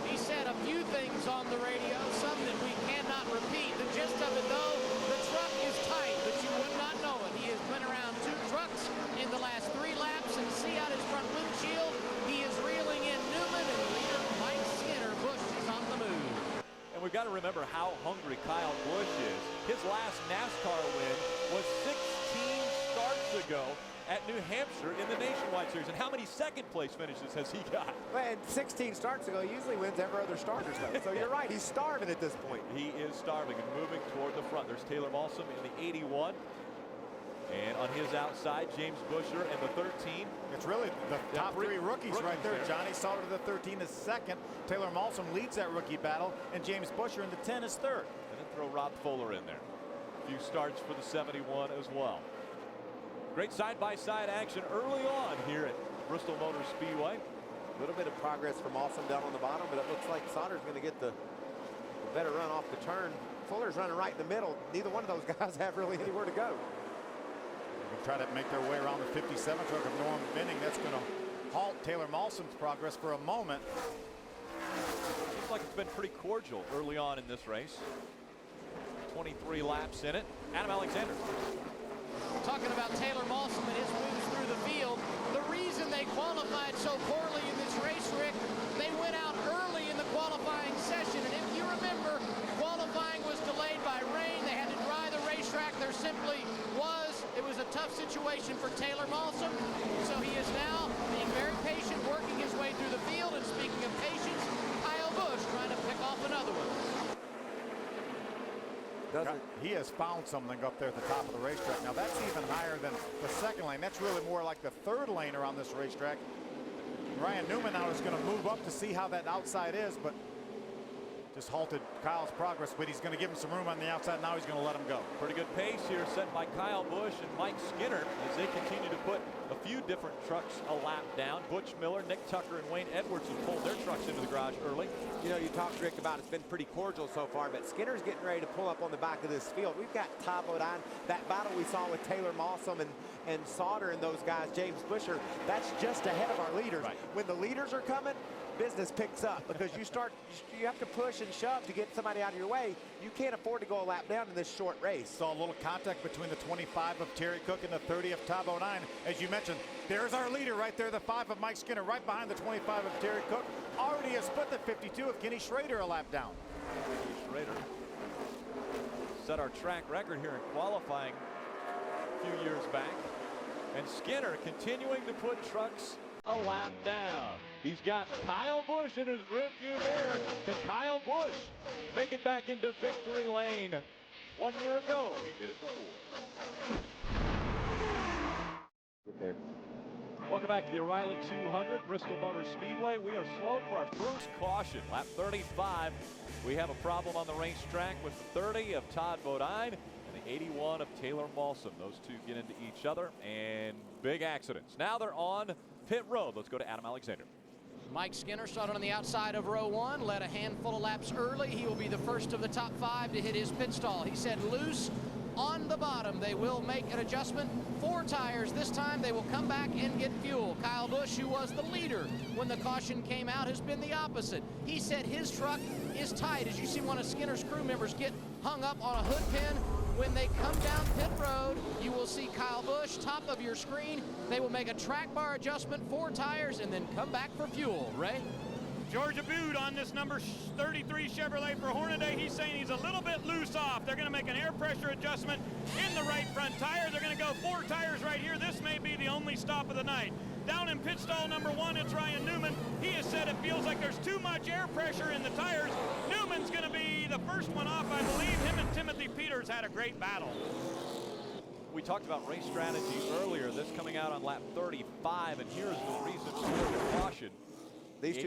He said a few things on the radio, some that we cannot repeat. The gist of it, though, the truck is tight, but you would not know it. He has been around 2 trucks in the last 3 laps, and see out his front windshield, he is reeling in Newman, and leader Mike Skinner. Busch is on the move. And we've got to remember how hungry Kyle Busch is. His last NASCAR win was 16 starts ago at New Hampshire in the Nationwide Series. And how many second place finishes has he got? Well, and 16 starts ago, he usually wins every other start or so. So you're right, he's starving at this point. He is starving and moving toward the front. There's Taylor Malsom in the 81. And on his outside, James Busher and the 13. It's really the top 3 rookies right there. Johnny Sauter, the 13, is second. Taylor Malsom leads that rookie battle, and James Busher in the 10 is third. And then throw Rob Fuller in there. A few starts for the 71 as well. Great side-by-side action early on here at Bristol Motor Speedway. A little bit of progress from Malsom down on the bottom, but it looks like Sauter's going to get the better run off the turn. Fuller's running right in the middle. Neither one of those guys have really anywhere to go. We'll try to make their way around the 57 truck of Norm Benning. That's going to halt Taylor Malsom's progress for a moment. Seems like it's been pretty cordial early on in this race. 23 laps in it. Adam Alexander. Talking about Taylor Malsom and his moves through the field. The reason they qualified so poorly in this race, Rick, they went out early in the qualifying session. And if you remember, qualifying was delayed by rain. They had to dry the racetrack. There simply it was a tough situation for Taylor Malsom. So he is now being very patient, working his way through the field. And speaking of patience, Kyle Busch trying to pick off another one. He has found something up there at the top of the racetrack. Now that's even higher than the second lane. That's really more like the third lane around this racetrack. Ryan Newman now is going to move up to see how that outside is, but just halted Kyle's progress, but he's going to give him some room on the outside. Now he's going to let him go. Pretty good pace here set by Kyle Busch and Mike Skinner as they continue to put a few different trucks a lap down. Butch Miller, Nick Tucker, and Wayne Edwards have pulled their trucks into the garage early. You know, you talked, Rick, about it's been pretty cordial so far, but Skinner's getting ready to pull up on the back of this field. We've got Valvoline, that battle we saw with Taylor Malsom and Sauter and those guys, James Busher, that's just ahead of our leaders. Right. When the leaders are coming, business picks up because you have to push and shove to get somebody out of your way. You can't afford to go a lap down in this short race. Saw a little contact between the 25 of Terry Cook and the 30 of Valvoline. As you mentioned, there's our leader right there, the 5 of Mike Skinner, right behind the 25 of Terry Cook. Already has split the 52 of Kenny Schrader a lap down. Schrader set our track record here in qualifying a few years back. And Skinner continuing to put trucks a lap down. He's got Kyle Busch in his rearview mirror. Can Kyle Busch make it back into victory lane? 1 year ago, he did it before. Welcome back to the O'Reilly 200 Bristol Motor Speedway. We are slowed for our first caution. Lap 35. We have a problem on the racetrack with the 30 of Todd Bodine and the 81 of Taylor Malsom. Those two get into each other and big accidents. Now they're on pit road. Let's go to Adam Alexander. Mike Skinner started on the outside of row 1, led a handful of laps early. He will be the first of the top 5 to hit his pit stall. He said loose on the bottom. They will make an adjustment. 4 tires this time. They will come back and get fuel. Kyle Busch, who was the leader when the caution came out, has been the opposite. He said his truck is tight. As you see one of Skinner's crew members get hung up on a hood pin. When they come down pit road, you will see Kyle Busch, top of your screen. They will make a track bar adjustment, 4 tires, and then come back for fuel. Ray? George Aboud on this number 33 Chevrolet for Hornady. He's saying he's a little bit loose off. They're going to make an air pressure adjustment in the right front tire. They're going to go 4 tires right here. This may be the only stop of the night. Down in pit stall number 1, it's Ryan Newman. He has said it feels like there's too much air pressure in the tires. Newman's going to be the first one off, I believe. Him and Timothy Peters had a great battle. We talked about race strategy earlier. This coming out on lap 35, and here's the reason for the caution. These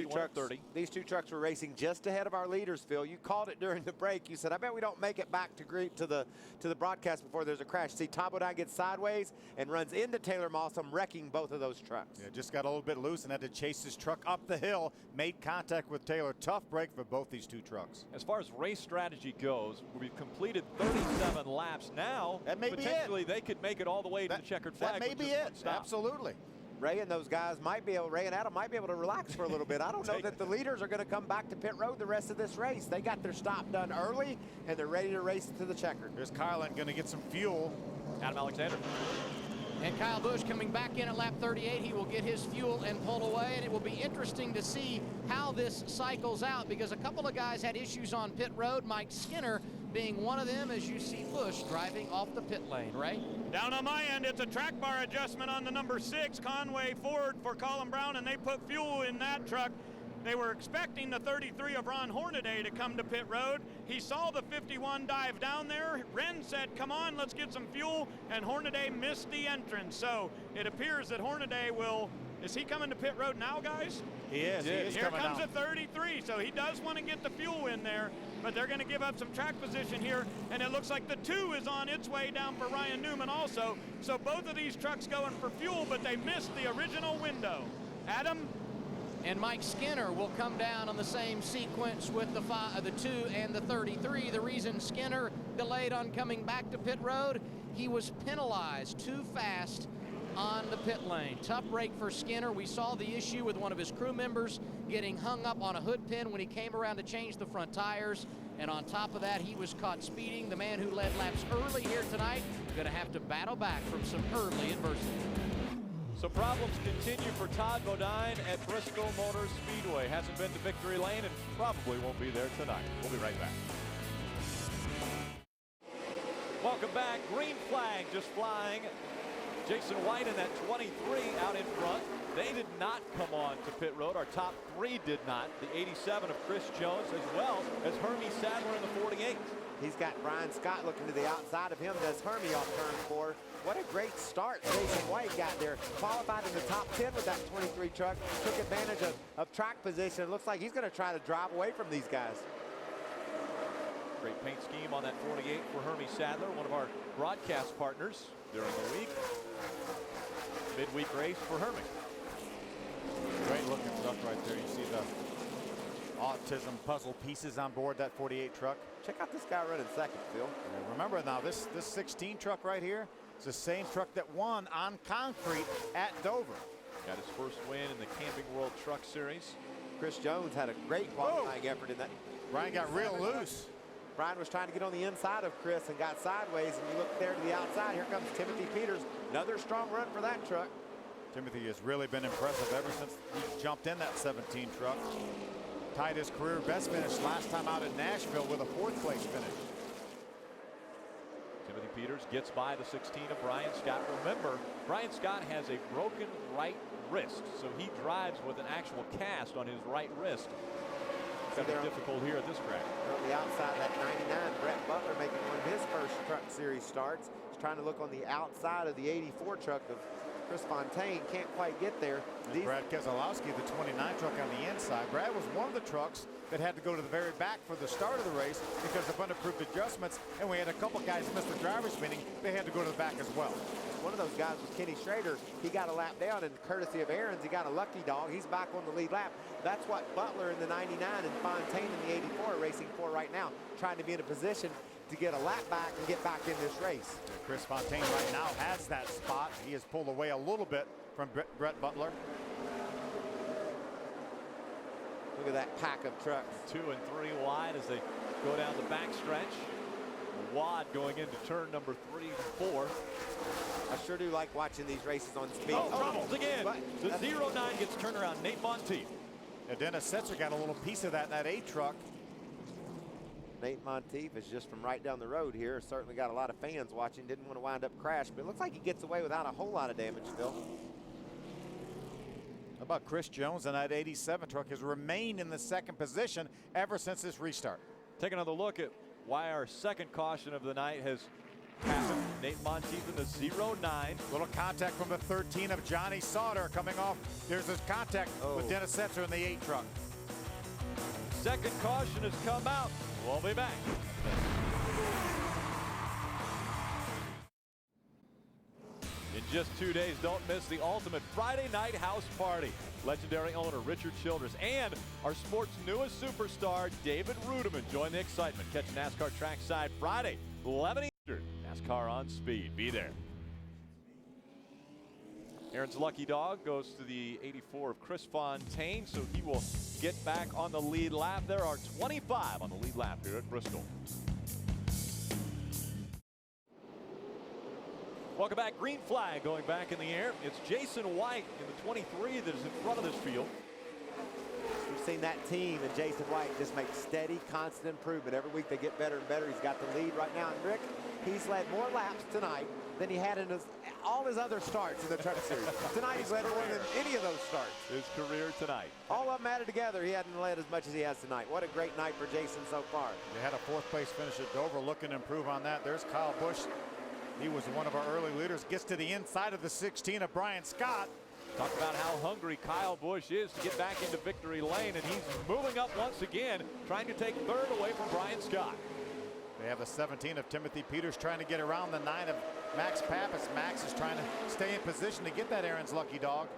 two trucks were racing just ahead of our leaders, Phil. You called it during the break. You said, I bet we don't make it back to the broadcast before there's a crash. See, Todd Bodine gets sideways and runs into Taylor Malsom, wrecking both of those trucks. Yeah, just got a little bit loose and had to chase his truck up the hill. Made contact with Taylor. Tough break for both these 2 trucks. As far as race strategy goes, we've completed 37 laps. Now, that may potentially they could make it all the way to the checkered flag. That may be it. Absolutely. Ray and those guys Ray and Adam might be able to relax for a little bit. I don't know that the leaders are going to come back to pit road the rest of this race. They got their stop done early, and they're ready to race to the checker. There's Carlin going to get some fuel. Adam Alexander. And Kyle Busch coming back in at lap 38. He will get his fuel and pull away, and it will be interesting to see how this cycles out because a couple of guys had issues on pit road. Mike Skinner being one of them as you see Busch driving off the pit lane. Ray? Down on my end, it's a track bar adjustment on the number 6 Conway Ford for Colin Brown, and they put fuel in that truck. They were expecting the 33 of Ron Hornady to come to pit road. He saw the 51 dive down there. Ren said, come on, let's get some fuel, and Hornady missed the entrance. So it appears that Hornady will, is he coming to pit road now, guys? He is. Here comes a 33, so he does want to get the fuel in there, but they're going to give up some track position here, and it looks like the 2 is on its way down for Ryan Newman also. So both of these trucks going for fuel, but they missed the original window. Adam? And Mike Skinner will come down on the same sequence with the 2 and the 33. The reason Skinner delayed on coming back to pit road, he was penalized too fast on the pit lane. Tough break for Skinner. We saw the issue with one of his crew members getting hung up on a hood pin when he came around to change the front tires. And on top of that, he was caught speeding. The man who led laps early here tonight going to have to battle back from some early adversity. So problems continue for Todd Bodine at Bristol Motor Speedway. Hasn't been to victory lane and probably won't be there tonight. We'll be right back. Welcome back. Green flag just flying. Jason White in that 23 out in front. They did not come on to pit road. Our top 3 did not. The 87 of Chris Jones as well as Hermie Sadler in the 48. He's got Brian Scott looking to the outside of him. Does Hermie off turn 4. What a great start Jason White got there. Qualified in the top 10 with that 23 truck. Took advantage of track position. It looks like he's going to try to drive away from these guys. Great paint scheme on that 48 for Hermie Sadler, one of our broadcast partners during the week. Midweek race for Hermie. Great looking truck right there. You see the autism puzzle pieces on board that 48 truck. Check out this guy running second, Phil. And remember now, this 16 truck right here is the same truck that won on concrete at Dover. Got his first win in the Camping World Truck Series. Chris Jones had a great qualifying effort in that. Brian got real loose. Brian was trying to get on the inside of Chris and got sideways, and you look there to the outside. Here comes Timothy Peters. Another strong run for that truck. Timothy has really been impressive ever since he jumped in that 17 truck. tied his career best finish last time out at Nashville with a 4th place finish. Timothy Peters gets by the 16 of Brian Scott. Remember, Brian Scott has a broken right wrist, so he drives with an actual cast on his right wrist. It's going to be difficult here at this track. On the outside of that 99, Brett Butler making one of his first truck series starts. He's trying to look on the outside of the 84 truck of Chris Fontaine. Can't quite get there. Brad Keselowski, the 29 truck on the inside. Brad was one of the trucks that had to go to the very back for the start of the race because of unapproved adjustments, and we had a couple guys miss the driver's meeting. They had to go to the back as well. One of those guys was Kenny Schrader. He got a lap down, and courtesy of Aaron's, he got a lucky dog. He's back on the lead lap. That's what Butler in the 99 and Fontaine in the 84 are racing for right now, trying to be in a position to get a lap back and get back in this race. Chris Fontaine right now has that spot. He has pulled away a little bit from Brett Butler. Look at that pack of trucks. 2 and 3 wide as they go down the back stretch. Wad going into turn number 3 and 4. I sure do like watching these races on speed. Troubles again. The 09 gets turned around. Nate Monteith. And Dennis Setzer got a little piece of that in that 8 truck. Nate Monteith is just from right down the road here. Certainly got a lot of fans watching. Didn't want to wind up crash, but it looks like he gets away without a whole lot of damage, Phil. How about Chris Jones in that 87 truck has remained in the 2nd position ever since this restart. Take another look at why our second caution of the night has happened. Nate Monteith in the 09. Little contact from the 13 of Johnny Sauter coming off. There's this contact with Dennis Setzer in the 8 truck. Second caution has come out. We'll be back. In just 2 days, don't miss the ultimate Friday night house party. Legendary owner Richard Childress and our sport's newest superstar, David Rudiman, join the excitement. Catch NASCAR trackside Friday, 11 Eastern. NASCAR on speed. Be there. Aaron's lucky dog goes to the 84 of Chris Fontaine, so he will get back on the lead lap. There are 25 on the lead lap here at Bristol. Welcome back. Green flag going back in the air. It's Jason White in the 23 that is in front of this field. We've seen that team and Jason White just make steady, constant improvement. Every week they get better and better. He's got the lead right now. And Rick, he's led more laps tonight than he had in all his other starts in the Truck Series. Tonight he's led more than any of those starts. His career tonight. All of them added together, he hadn't led as much as he has tonight. What a great night for Jason so far. They had a 4th place finish at Dover, looking to improve on that. There's Kyle Busch. He was one of our early leaders. Gets to the inside of the 16 of Brian Scott. Talk about how hungry Kyle Busch is to get back into victory lane, and he's moving up once again, trying to take 3rd away from Brian Scott. They have the 17 of Timothy Peters trying to get around the 9 of Max Pappas. Max is trying to stay in position to get that Aaron's lucky dog.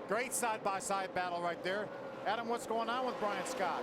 Great side-by-side battle right there. Adam, what's going on with Brian Scott?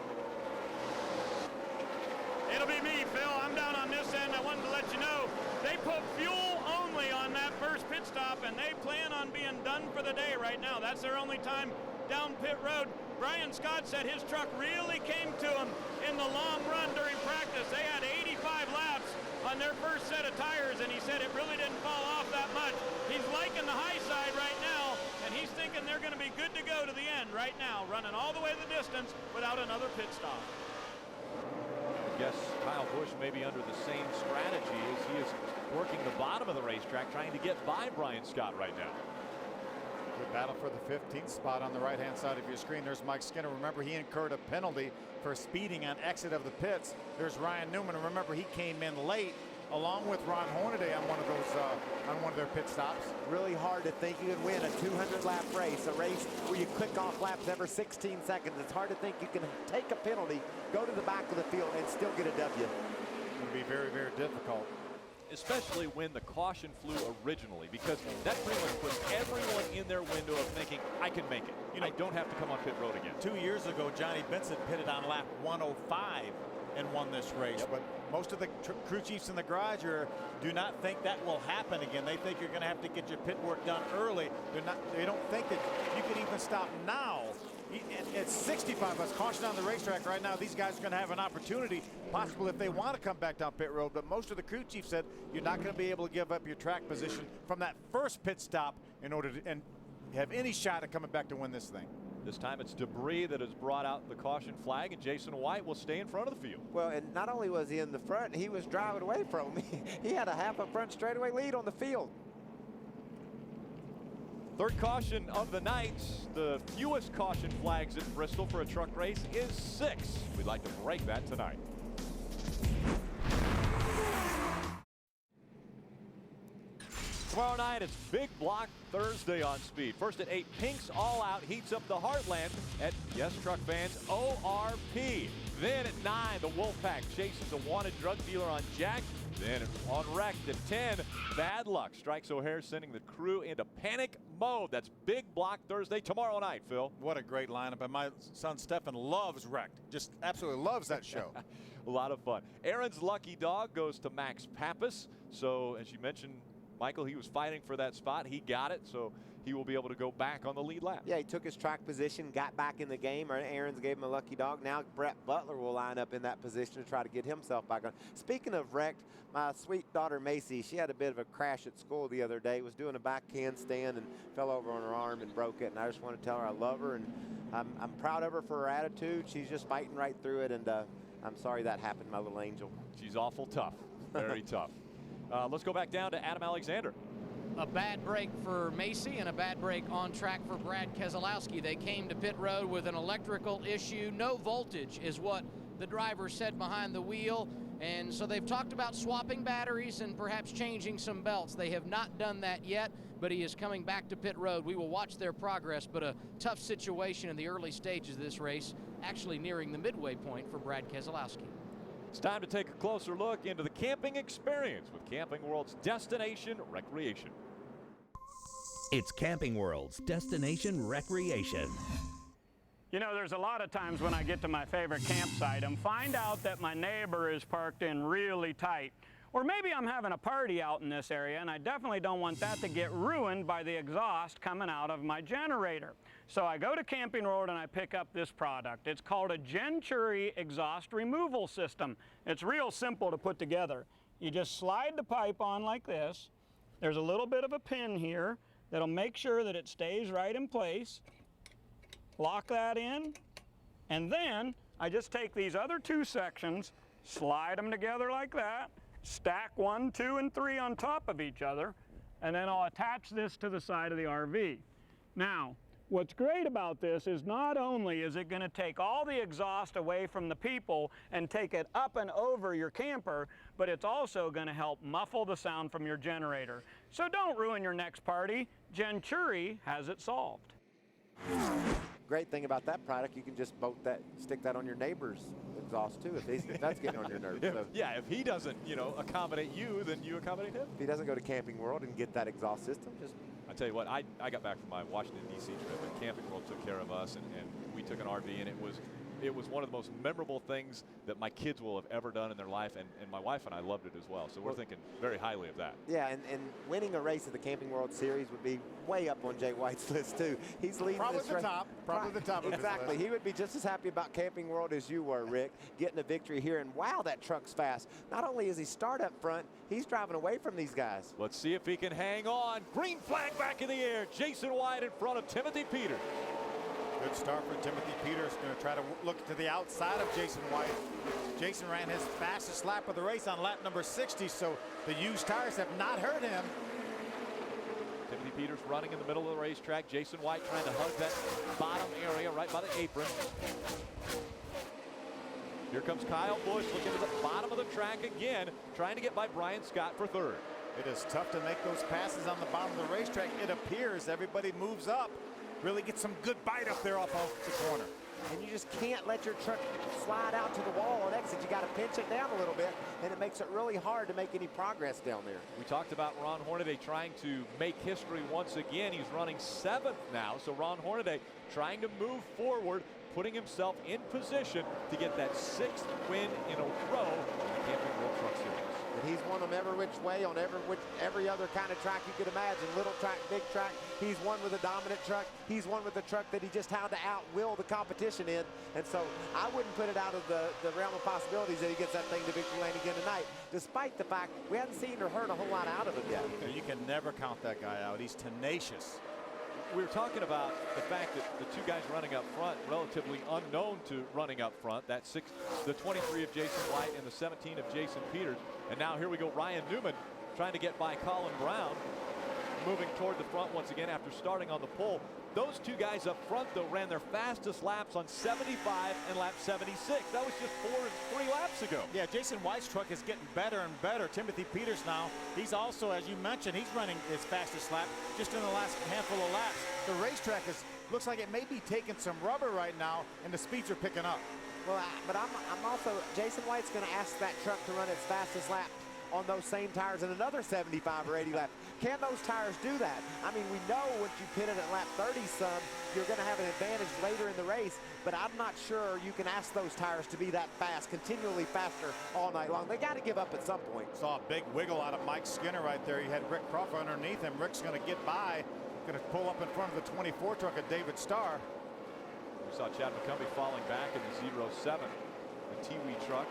It'll be me, Phil. I'm down on this end. I wanted to let you know they put fuel only on that first pit stop, and they plan on being done for the day right now. That's their only time down pit road. Brian Scott said his truck really came to him in the long run during practice. They had 85 laps on their first set of tires, and he said it really didn't fall off that much. He's liking the high side right now, and he's thinking they're going to be good to go to the end right now, running all the way the distance without another pit stop. I guess Kyle Busch may be under the same strategy as he is working the bottom of the racetrack, trying to get by Brian Scott right now. Good battle for the 15th spot on the right-hand side of your screen. There's Mike Skinner. Remember, he incurred a penalty for speeding on exit of the pits. There's Ryan Newman. Remember, he came in late along with Ron Hornady on one of their pit stops. Really hard to think you can win a 200-lap race, a race where you click off laps every 16 seconds. It's hard to think you can take a penalty, go to the back of the field, and still get a W. It would be very, very difficult. Especially when the caution flew originally, because that pretty much puts everyone in their window of thinking, I can make it. I don't have to come on pit road again. 2 years ago, Johnny Benson pitted on lap 105 and won this race. But most of the crew chiefs in the garage do not think that will happen again. They think you're going to have to get your pit work done early. They don't think that you can even stop now. It's 65. Let's caution on the racetrack right now. These guys are going to have an opportunity, possibly if they want to come back down pit road. But most of the crew chiefs said you're not going to be able to give up your track position from that first pit stop in order to have any shot at coming back to win this thing. This time it's debris that has brought out the caution flag, and Jason White will stay in front of the field. Well, and not only was he in the front, he was driving away from me. He had a half a front straightaway lead on the field. Third caution of the night. The fewest caution flags at Bristol for a truck race is 6. We'd like to break that tonight. Tomorrow night, it's Big Block Thursday on Speed. First at 8, Pink's All Out heats up the Heartland at, yes, truck fans, ORP. Then at 9, the Wolfpack chases a wanted drug dealer on Jack. Then on Wrecked at 10, Bad Luck strikes O'Hare, sending the crew into panic mode. That's Big Block Thursday tomorrow night, Phil. What a great lineup. And my son Stefan loves Wrecked. Just absolutely loves that show. A lot of fun. Aaron's lucky dog goes to Max Pappas. So, as you mentioned, Michael, he was fighting for that spot. He got it, so he will be able to go back on the lead lap. Yeah, he took his track position, got back in the game. Aaron's gave him a lucky dog. Now Brett Butler will line up in that position to try to get himself back on. Speaking of Wrecked, my sweet daughter Macy, she had a bit of a crash at school the other day. Was doing a back handstand and fell over on her arm and broke it. And I just want to tell her I love her, and I'm proud of her for her attitude. She's just fighting right through it, and I'm sorry that happened, my little angel. She's awful tough, very tough. Let's go back down to Adam Alexander. A bad break for Macy and a bad break on track for Brad Keselowski. They came to pit road with an electrical issue. No voltage is what the driver said behind the wheel. And so they've talked about swapping batteries and perhaps changing some belts. They have not done that yet, but he is coming back to pit road. We will watch their progress, but a tough situation in the early stages of this race, actually nearing the midway point for Brad Keselowski. It's time to take a closer look into the camping experience with Camping World's Destination Recreation. It's Camping World's Destination Recreation. You know, there's a lot of times when I get to my favorite campsite and find out that my neighbor is parked in really tight. Or maybe I'm having a party out in this area, and I definitely don't want that to get ruined by the exhaust coming out of my generator. So I go to Camping World and I pick up this product. It's called a Genturi exhaust removal system. It's real simple to put together. You just slide the pipe on like this. There's a little bit of a pin here that'll make sure that it stays right in place. Lock that in, and then I just take these other 2 sections, slide them together like that, stack 1, 2, and 3 on top of each other, and then I'll attach this to the side of the RV. Now, what's great about this is not only is it going to take all the exhaust away from the people and take it up and over your camper, but it's also going to help muffle the sound from your generator. So don't ruin your next party. Genturi has it solved. Great thing about that product, you can just stick that on your neighbor's exhaust too, if that's getting on your nerves. So. Yeah, if he doesn't, accommodate you, then you accommodate him. If he doesn't go to Camping World and get that exhaust system, just... I tell you what, I got back from my Washington, D.C. trip, and Camping World took care of us, and we took an RV, and it was one of the most memorable things that my kids will have ever done in their life, and my wife and I loved it as well. So we're thinking very highly of that. Yeah, and winning a race at the Camping World Series would be way up on Jay White's list too. He's leading probably this the race. top. Probably the top. Exactly. Of his list. He would be just as happy about Camping World as you were, Rick, getting a victory here. And wow, that truck's fast. Not only is he start up front, he's driving away from these guys. Let's see if he can hang on. Green flag back in the air. Jason White in front of Timothy Peters. Good start for Timothy Peters. Going to try to look to the outside of Jason White. Jason ran his fastest lap of the race on lap number 60, so the used tires have not hurt him. Timothy Peters running in the middle of the racetrack. Jason White trying to hug that bottom area right by the apron. Here comes Kyle Busch looking to the bottom of the track again, trying to get by Brian Scott for third. It is tough to make those passes on the bottom of the racetrack. It appears everybody moves up. Really get some good bite up there off of the corner. And you just can't let your truck slide out to the wall on exit. You got to pinch it down a little bit, and it makes it really hard to make any progress down there. We talked about Ron Hornady trying to make history once again. He's running 7th now, so Ron Hornady trying to move forward, putting himself in position to get that 6th win in a row in the Camping World Truck Series. And he's won them every which way on every other kind of track you could imagine. Little track, big track. He's won with a dominant truck. He's won with a truck that he just had to outwill the competition in. And so I wouldn't put it out of the realm of possibilities that he gets that thing to victory lane again tonight, despite the fact we haven't seen or heard a whole lot out of him yet. You can never count that guy out. He's tenacious. we were talking about the fact that the two guys running up front, relatively unknown to running up front. That's the 23 of Jason White and the 17 of Jason Peters. And now here we go, Ryan Newman trying to get by Colin Brown, moving toward the front once again after starting on the pole. Those two guys up front, though, ran their fastest laps on 75 and lap 76. That was just 3 laps ago. Yeah, Jason White's truck is getting better and better. Timothy Peters now, he's also, as you mentioned, he's running his fastest lap just in the last handful of laps. The racetrack looks like it may be taking some rubber right now, and the speeds are picking up. Well, but I'm also, Jason White's going to ask that truck to run its fastest lap on those same tires in another 75 or 80 laps. Can those tires do that? I mean, we know once you pit it at lap 30 some, you're going to have an advantage later in the race, but I'm not sure you can ask those tires to be that fast, continually faster all night long. They got to give up at some point. Saw a big wiggle out of Mike Skinner right there. He had Rick Crawford underneath him. Rick's going to get by, going to pull up in front of the 24 truck of David Starr. We saw Chad McCumbee falling back in the 07, the Tiwi truck.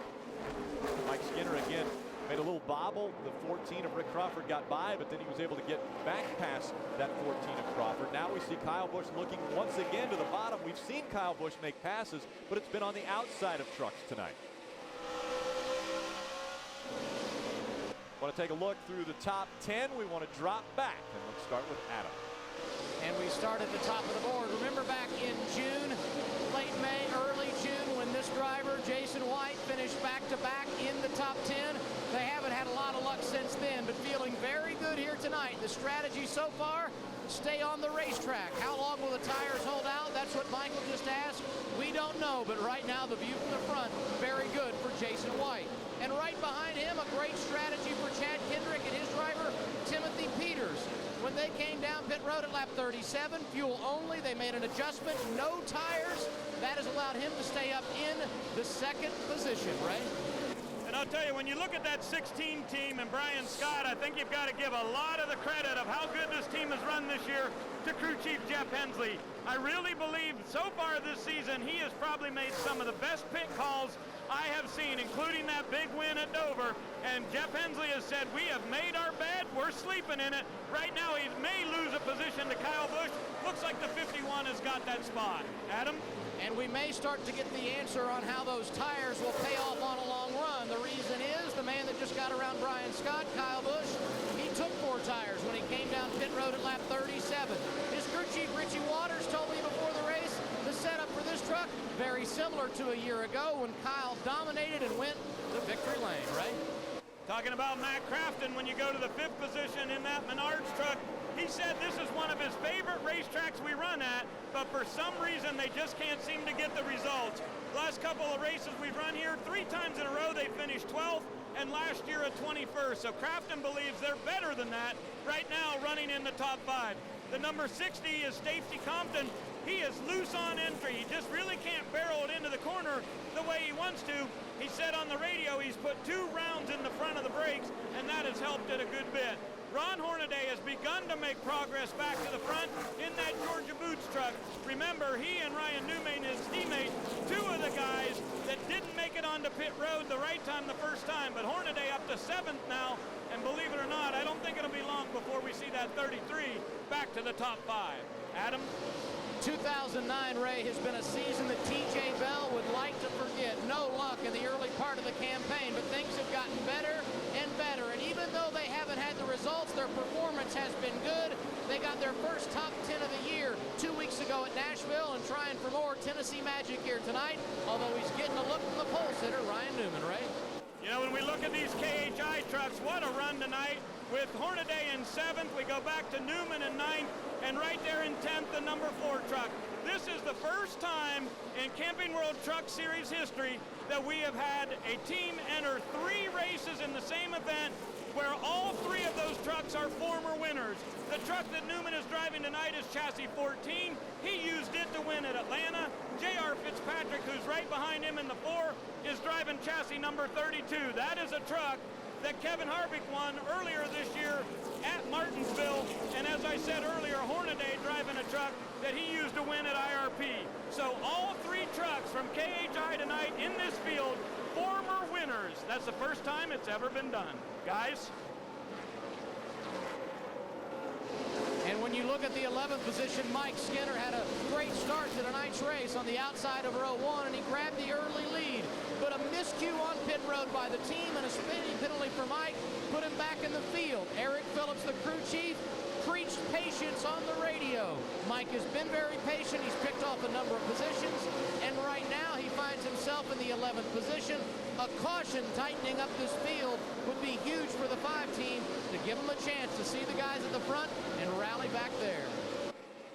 Mike Skinner again made a little bobble. The 14 of Rick Crawford got by, but then he was able to get back past that 14 of Crawford. Now we see Kyle Busch looking once again to the bottom. We've seen Kyle Busch make passes, but it's been on the outside of trucks tonight. Want to take a look through the top 10. We want to drop back, and let's start with Adam. And we start at the top of the board. Remember back in June, late May, early June, when this driver, Jason White, finished back-to-back in the top 10. They haven't had a lot of luck since then, but feeling very good here tonight. The strategy so far, stay on the racetrack. How long will the tires hold out? That's what Michael just asked. We don't know, but right now the view from the front, very good for Jason White. And right behind him, a great strategy for Chad Kendrick and his driver, Timothy Peters. When they came down pit road at lap 37, fuel only, they made an adjustment, no tires. That has allowed him to stay up in the second position, Ray. And I'll tell you, when you look at that 16 team and Brian Scott, I think you've got to give a lot of the credit of how good this team has run this year to crew chief Jeff Hensley. I really believe so far this season he has probably made some of the best pit calls I have seen, including that big win at Dover. And Jeff Hensley has said, we have made our bed, we're sleeping in it. Right now he may lose a position to Kyle Busch. Looks like the 51 has got that spot. Adam? And we may start to get the answer on how those tires will pay off on a long run. The reason is the man that just got around Brian Scott, Kyle Busch, he took 4 tires when he came down pit road at lap 37. His crew chief Richie Waters told me before the race, the setup for this truck, very similar to a year ago when Kyle dominated and went the victory lane, right? Talking about Matt Crafton, when you go to the 5th position in that Menards truck, he said this is one of his favorite racetracks we run at, but for some reason they just can't seem to get the results. The last couple of races we've run here, 3 times in a row they finished 12th, and last year a 21st. So Crafton believes they're better than that right now, running in the top 5. The number 60 is Stacey Compton. He is loose on entry. He just really can't barrel it into the corner the way he wants to. He said on the radio he's put 2 rounds in the front of the brakes, and that has helped it a good bit. Ron Hornaday has begun to make progress back to the front in that Georgia Boots truck. Remember, he and Ryan Newman, his teammate, 2 of the guys that didn't make it onto pit road the right time the first time, but Hornaday up to 7th now, and believe it or not, I don't think it'll be long before we see that 33 back to the top 5. Adam? 2009, Ray, has been a season that TJ Bell would like to forget. No luck in the early part of the campaign, but things have gotten better and better. And even though they haven't had the results, their performance has been good. They got their first top 10 of the year 2 weeks ago at Nashville and trying for more Tennessee Magic here tonight, although he's getting a look from the pole sitter, Ryan Newman, Ray. You know, when we look at these KHI trucks, what a run tonight. With Hornaday in 7th, we go back to Newman in 9th, and right there in 10th, the number 4 truck. This is the first time in Camping World Truck Series history that we have had a team enter 3 races in the same event where all 3 of those trucks are former winners. The truck that Newman is driving tonight is chassis 14. He used it to win at Atlanta. J.R. Fitzpatrick, who's right behind him in the 4, is driving chassis number 32. That is a truck that Kevin Harvick won earlier this year at Martinsville. And as I said earlier, Hornaday driving a truck that he used to win at IRP. So all 3 trucks from KHI tonight in this field, former winners. That's the first time it's ever been done. Guys? And when you you look at the 11th position, Mike Skinner had a great start to tonight's race on the outside of row 1, and he grabbed the early lead. But a miscue on pit road by the team and a speeding penalty for Mike put him back in the field. Eric Phillips, the crew chief, preached patience on the radio. Mike has been very patient. He's picked off a number of positions, and right now he finds himself in the 11th position. A caution tightening up this field would be huge for the 5 team to give them a chance to see the guys at the front and rally back there.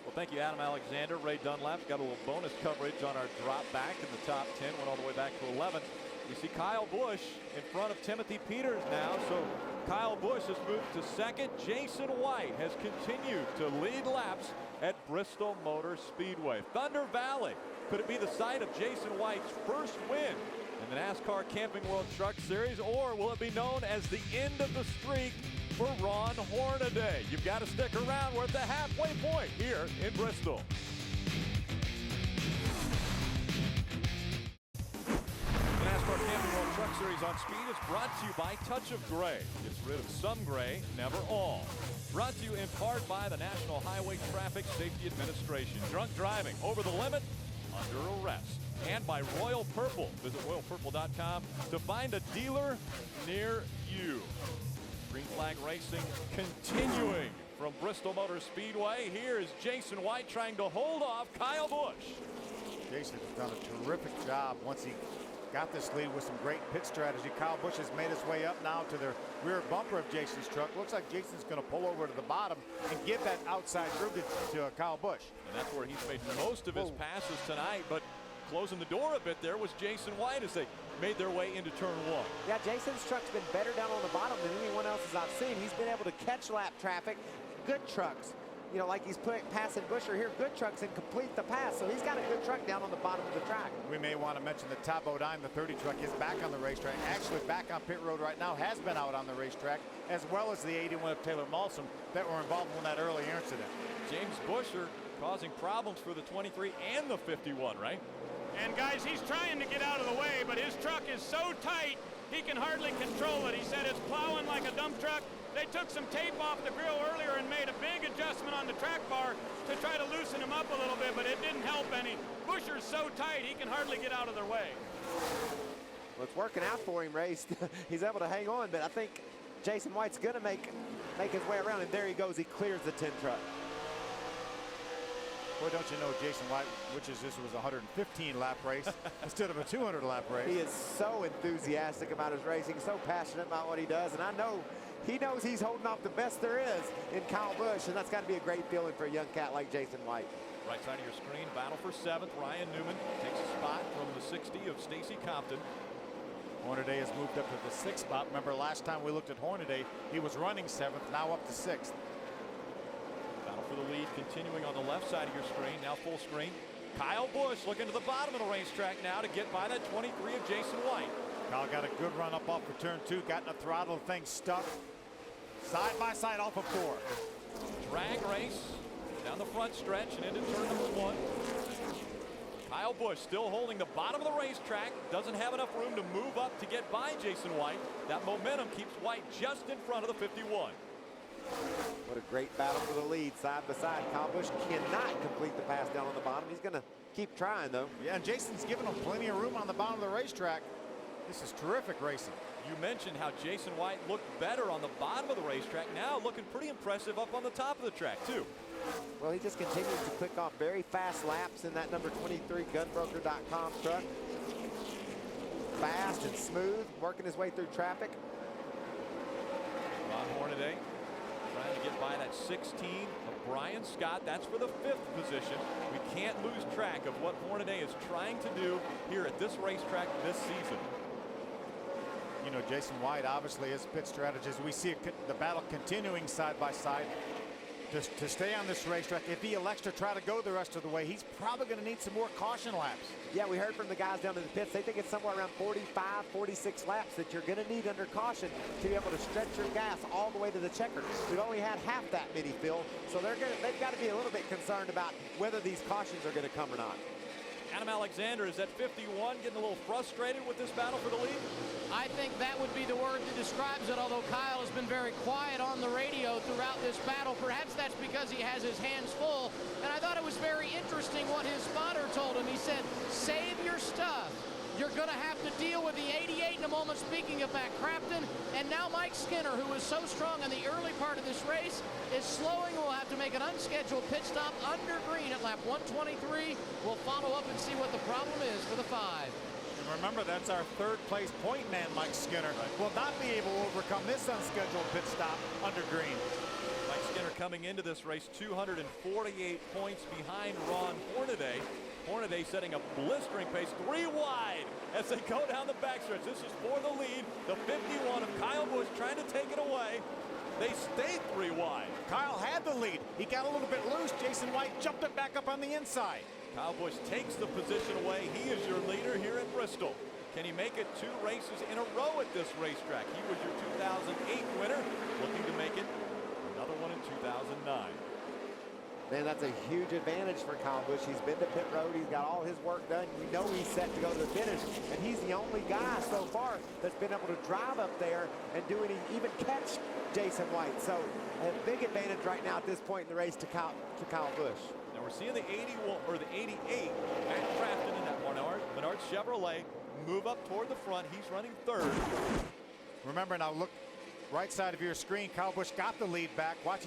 Well, thank you, Adam Alexander. Ray Dunlap's got a little bonus coverage on our drop back in the top 10, went all the way back to 11th. We see Kyle Busch in front of Timothy Peters now, so Kyle Busch has moved to second. Jason White has continued to lead laps at Bristol Motor Speedway. Thunder Valley, could it be the site of Jason White's first win in the NASCAR Camping World Truck Series, or will it be known as the end of the streak for Ron Hornaday? You've got to stick around. We're at the halfway point here in Bristol. The NASCAR Camping World Truck Series on Speed is brought to you by Touch of Gray. Gets rid of some gray, never all. Brought to you in part by the National Highway Traffic Safety Administration. Drunk driving over the limit, under arrest. And by Royal Purple. Visit royalpurple.com to find a dealer near you. Green flag racing continuing from Bristol Motor Speedway. Here is Jason White trying to hold off Kyle Busch. Jason has done a terrific job once he got this lead with some great pit strategy. Kyle Busch has made his way up now to the rear bumper of Jason's truck. Looks like Jason's going to pull over to the bottom and give that outside groove to Kyle Busch. And that's where he's made most of his passes tonight, but closing the door a bit there was Jason White as they made their way into turn 1. Yeah, Jason's truck's been better down on the bottom than anyone else's I've seen. He's been able to catch lap traffic. Good trucks, you know, like he's passing Busher here, good trucks, and complete the pass. So he's got a good truck down on the bottom of the track. We may want to mention that Todd Bodine, the 30 truck, is back on the racetrack. Actually back on pit road right now, has been out on the racetrack, as well as the 81 of Taylor Malsom that were involved in that earlier incident. James Busher causing problems for the 23 and the 51, right? And guys, he's trying to get out of the way, but his truck is so tight, he can hardly control it. He said it's plowing like a dump truck. They took some tape off the grill earlier and made a big adjustment on the track bar to try to loosen him up a little bit, but it didn't help any. Busher's so tight, he can hardly get out of their way. Well, it's working out for him, Ray. He's able to hang on, but I think Jason White's going to make his way around, and there he goes. He clears the 10 truck. Boy, don't you know Jason White, this was a 115 lap race instead of a 200 lap race. He is so enthusiastic about his racing, so passionate about what he does, and I know he knows he's holding off the best there is in Kyle Busch, and that's got to be a great feeling for a young cat like Jason White. Right side of your screen, battle for 7th. Ryan Newman takes a spot from the 60 of Stacy Compton. Hornaday has moved up to the 6th spot. Remember last time we looked at Hornaday, he was running 7th, now up to 6th. For the lead continuing on the left side of your screen, now full screen. Kyle Busch looking to the bottom of the racetrack now to get by that 23 of Jason White. Kyle got a good run up off of turn 2, got in the throttle, thing stuck. Side by side off of 4. Drag race down the front stretch and into turn number 1. Kyle Busch still holding the bottom of the racetrack, doesn't have enough room to move up to get by Jason White. That momentum keeps White just in front of the 51. What a great battle for the lead, side by side. Kyle Busch cannot complete the pass down on the bottom. He's going to keep trying, though. Yeah, and Jason's giving him plenty of room on the bottom of the racetrack. This is terrific racing. You mentioned how Jason White looked better on the bottom of the racetrack. Now looking pretty impressive up on the top of the track, too. Well, he just continues to click off very fast laps in that number 23 gunbroker.com truck. Fast and smooth, working his way through traffic. Ron Hornaday trying to get by that 16 of Brian Scott. That's for the 5th position. We can't lose track of what Hornaday is trying to do here at this racetrack this season. You know, Jason White obviously is pit strategist. We see the battle continuing side by side. To stay on this racetrack, if he elects to try to go the rest of the way, he's probably going to need some more caution laps. Yeah, we heard from the guys down in the pits. They think it's somewhere around 45, 46 laps that you're going to need under caution to be able to stretch your gas all the way to the checker. We've only had half that many, Phil, so they've got to be a little bit concerned about whether these cautions are going to come or not. Adam Alexander is at 51, getting a little frustrated with this battle for the lead. I think that would be the word that describes it, although Kyle has been very quiet on the radio throughout this battle. Perhaps that's because he has his hands full. And I thought it was very interesting what his spotter told him. He said, save your stuff. You're going to have to deal with the 88 in a moment, speaking of Matt Crafton. And now Mike Skinner, who was so strong in the early part of this race, is slowing. We'll have to make an unscheduled pit stop under green at lap 123. We'll follow up and see what the problem is for the 5. And remember, that's our third place point man, Mike Skinner. Will not be able to overcome this unscheduled pit stop under green. Mike Skinner coming into this race 248 points behind Ron Hornady. Hornady setting a blistering pace, 3 wide as they go down the backstretch. This is for the lead. The 51 of Kyle Busch trying to take it away. They stayed 3 wide. Kyle had the lead. He got a little bit loose. Jason White jumped it back up on the inside. Kyle Busch takes the position away. He is your leader here at Bristol. Can he make it 2 races in a row at this racetrack? He was your 2008 winner, looking to make it another one in 2009. Man, that's a huge advantage for Kyle Busch. He's been to pit road. He's got all his work done. You know he's set to go to the finish. And he's the only guy so far that's been able to drive up there and do any, even catch Jason White. So a big advantage right now at this point in the race to Kyle Busch. Now we're seeing the 81 or the 88, Matt Crafton in that Menard Chevrolet move up toward the front. He's running 3rd. Remember now, look. Right side of your screen, Kyle Busch got the lead back. Watch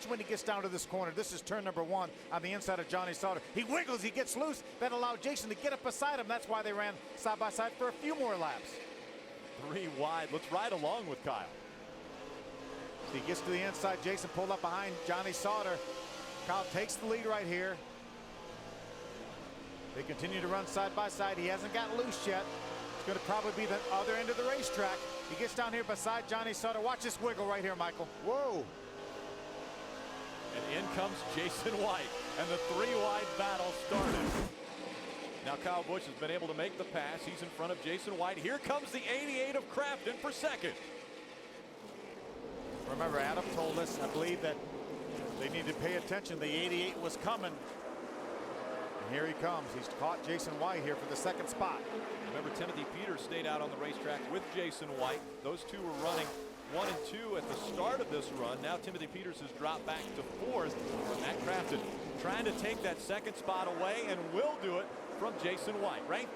when he gets down to this corner. This is turn number 1 on the inside of Johnny Sauter. He wiggles, he gets loose. That allowed Jason to get up beside him. That's why they ran side by side for a few more laps. 3 wide. Let's ride along with Kyle. So he gets to the inside. Jason pulled up behind Johnny Sauter. Kyle takes the lead right here. They continue to run side by side. He hasn't got loose yet. It's going to probably be the other end of the racetrack. He gets down here beside Johnny Sauter. Watch this wiggle right here, Michael. Whoa. And in comes Jason White. And the 3 wide battle started. Now Kyle Busch has been able to make the pass. He's in front of Jason White. Here comes the 88 of Crafton for 2nd. Remember, Adam told us, I believe, that they need to pay attention. The 88 was coming. And here he comes. He's caught Jason White here for the 2nd spot. Remember, Timothy Peters stayed out on the racetrack with Jason White. Those 2 were running 1 and 2 at the start of this run. Now Timothy Peters has dropped back to 4th. Matt Crafton trying to take that 2nd spot away and will do it from Jason White, right?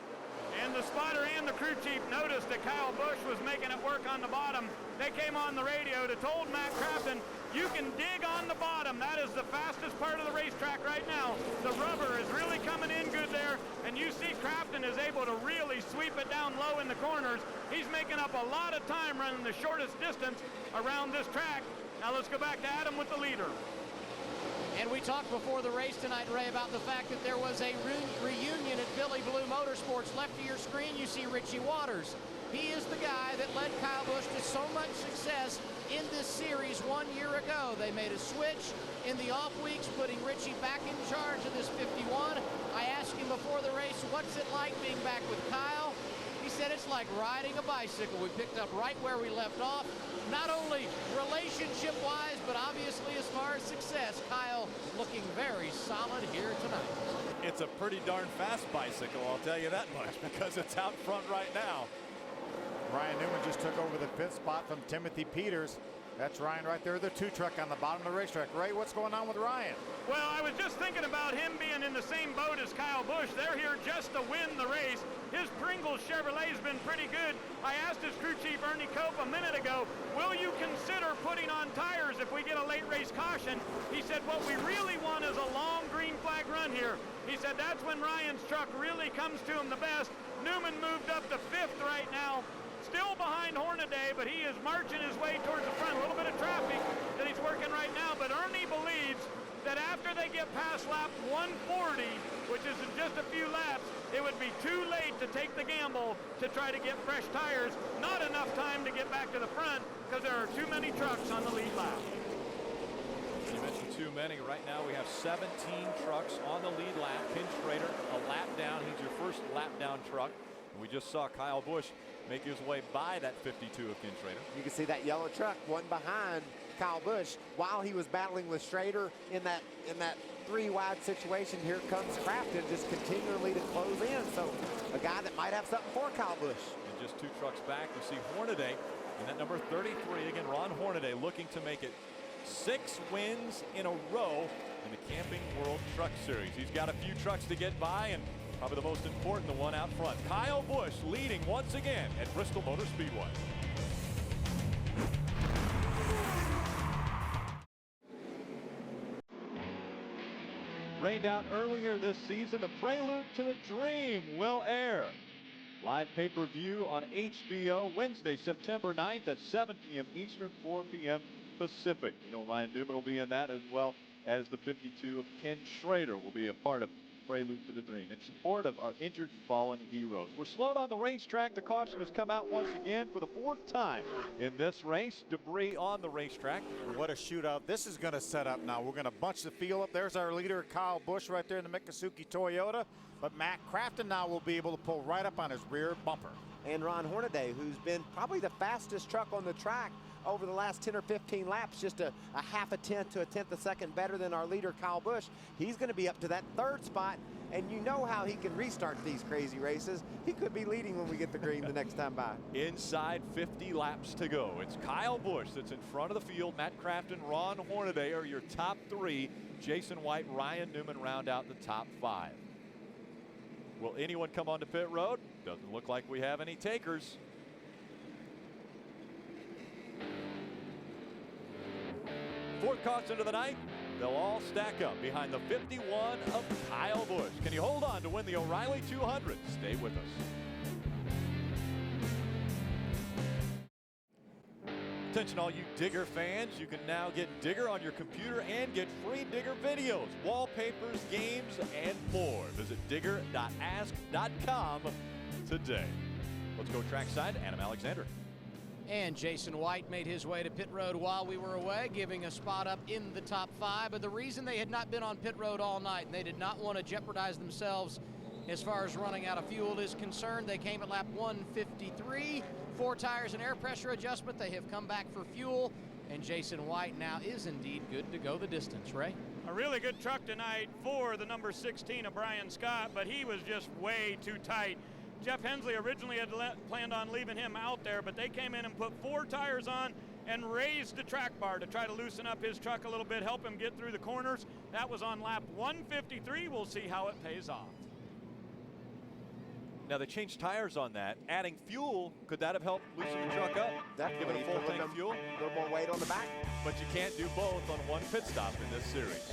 And the spotter and the crew chief noticed that Kyle Busch was making it work on the bottom. They came on the radio to told Matt Crafton, you can dig on the bottom. That is the fastest part of the racetrack right now. The rubber is really coming in good there, and you see Crafton is able to really sweep it down low in the corners. He's making up a lot of time running the shortest distance around this track. Now let's go back to Adam with the leader. And we talked before the race tonight, Ray, about the fact that there was a reunion at Billy Blue Motorsports. Left of your screen, you see Richie Waters. He is the guy that led Kyle Busch to so much success in this series 1 year ago. They made a switch in the off weeks, putting Richie back in charge of this 51. I asked him before the race, what's it like being back with Kyle? He said it's like riding a bicycle. We picked up right where we left off. Not only relationship-wise, but obviously as far as success, Kyle looking very solid here tonight. It's a pretty darn fast bicycle, I'll tell you that much, because it's out front right now. Ryan Newman just took over the 5th spot from Timothy Peters. That's Ryan right there, the 2 truck on the bottom of the racetrack. Ray, what's going on with Ryan? Well, I was just thinking about him being in the same boat as Kyle Busch. They're here just to win the race. His Pringles Chevrolet's been pretty good. I asked his crew chief, Ernie Cope, a minute ago, will you consider putting on tires if we get a late race caution? He said, what we really want is a long green flag run here. He said, that's when Ryan's truck really comes to him the best. Newman moved up to 5th right now. Still behind Hornady, but he is marching his way towards the front. A little bit of traffic that he's working right now, but Ernie believes that after they get past lap 140, which is in just a few laps, it would be too late to take the gamble to try to get fresh tires. Not enough time to get back to the front because there are too many trucks on the lead lap. You mentioned too many. Right now we have 17 trucks on the lead lap. Pinch Schrader, a lap down. He's your first lap down truck. We just saw Kyle Busch make his way by that 52 of Ken Schrader. You can see that yellow truck, one behind Kyle Busch, while he was battling with Schrader in that 3-wide situation. Here comes Crafton just continually to close in. So a guy that might have something for Kyle Busch. And just 2 trucks back, we see Hornady and that number 33 again. Ron Hornady looking to make it 6 wins in a row in the Camping World Truck Series. He's got a few trucks to get by, and probably the most important, the one out front. Kyle Busch leading once again at Bristol Motor Speedway. Rained out earlier this season, the prelude to the dream will air. Live pay-per-view on HBO Wednesday, September 9th at 7 p.m. Eastern, 4 p.m. Pacific. You know, Ryan Newman will be in that, as well as the 52 of Ken Schrader will be a part of Prelude to the Dream in support of our injured and fallen heroes. We're slowed on the racetrack. The caution has come out once again for the 4th time in this race. Debris on the racetrack. What a shootout this is going to set up now. We're going to bunch the field up. There's our leader, Kyle Busch, right there in the Miccosukee Toyota. But Matt Crafton now will be able to pull right up on his rear bumper. And Ron Hornady, who's been probably the fastest truck on the track over the last 10 or 15 laps, just a half a tenth to a tenth a second better than our leader, Kyle Busch. He's going to be up to that 3rd spot, and you know how he can restart these crazy races. He could be leading when we get the green the next time by. Inside 50 laps to go. It's Kyle Busch that's in front of the field. Matt Crafton, Ron Hornady are your top 3. Jason White, Ryan Newman round out the top 5. Will anyone come onto pit road? Doesn't look like we have any takers. Fourth caution of the night. They'll all stack up behind the 51 of Kyle Busch. Can you hold on to win the O'Reilly 200? Stay with us. Attention all you Digger fans, you can now get Digger on your computer and get free Digger videos, wallpapers, games, and more. Visit digger.ask.com today. Let's go trackside. Adam Alexander. And Jason White made his way to pit road while we were away, giving a spot up in the top 5. But the reason they had not been on pit road all night, and they did not want to jeopardize themselves as far as running out of fuel is concerned, they came at lap 153. 4 tires and air pressure adjustment. They have come back for fuel, and Jason White now is indeed good to go the distance. Ray? A really good truck tonight for the number 16 of Brian Scott, but he was just way too tight. Jeff Hensley originally had planned on leaving him out there, but they came in and put 4 tires on and raised the track bar to try to loosen up his truck a little bit, help him get through the corners. That was on lap 153. We'll see how it pays off. Now they changed tires on that. Adding fuel, could that have helped loosen the truck up? Definitely. Give it a full tank of fuel? A little more weight on the back. But you can't do both on one pit stop in this series.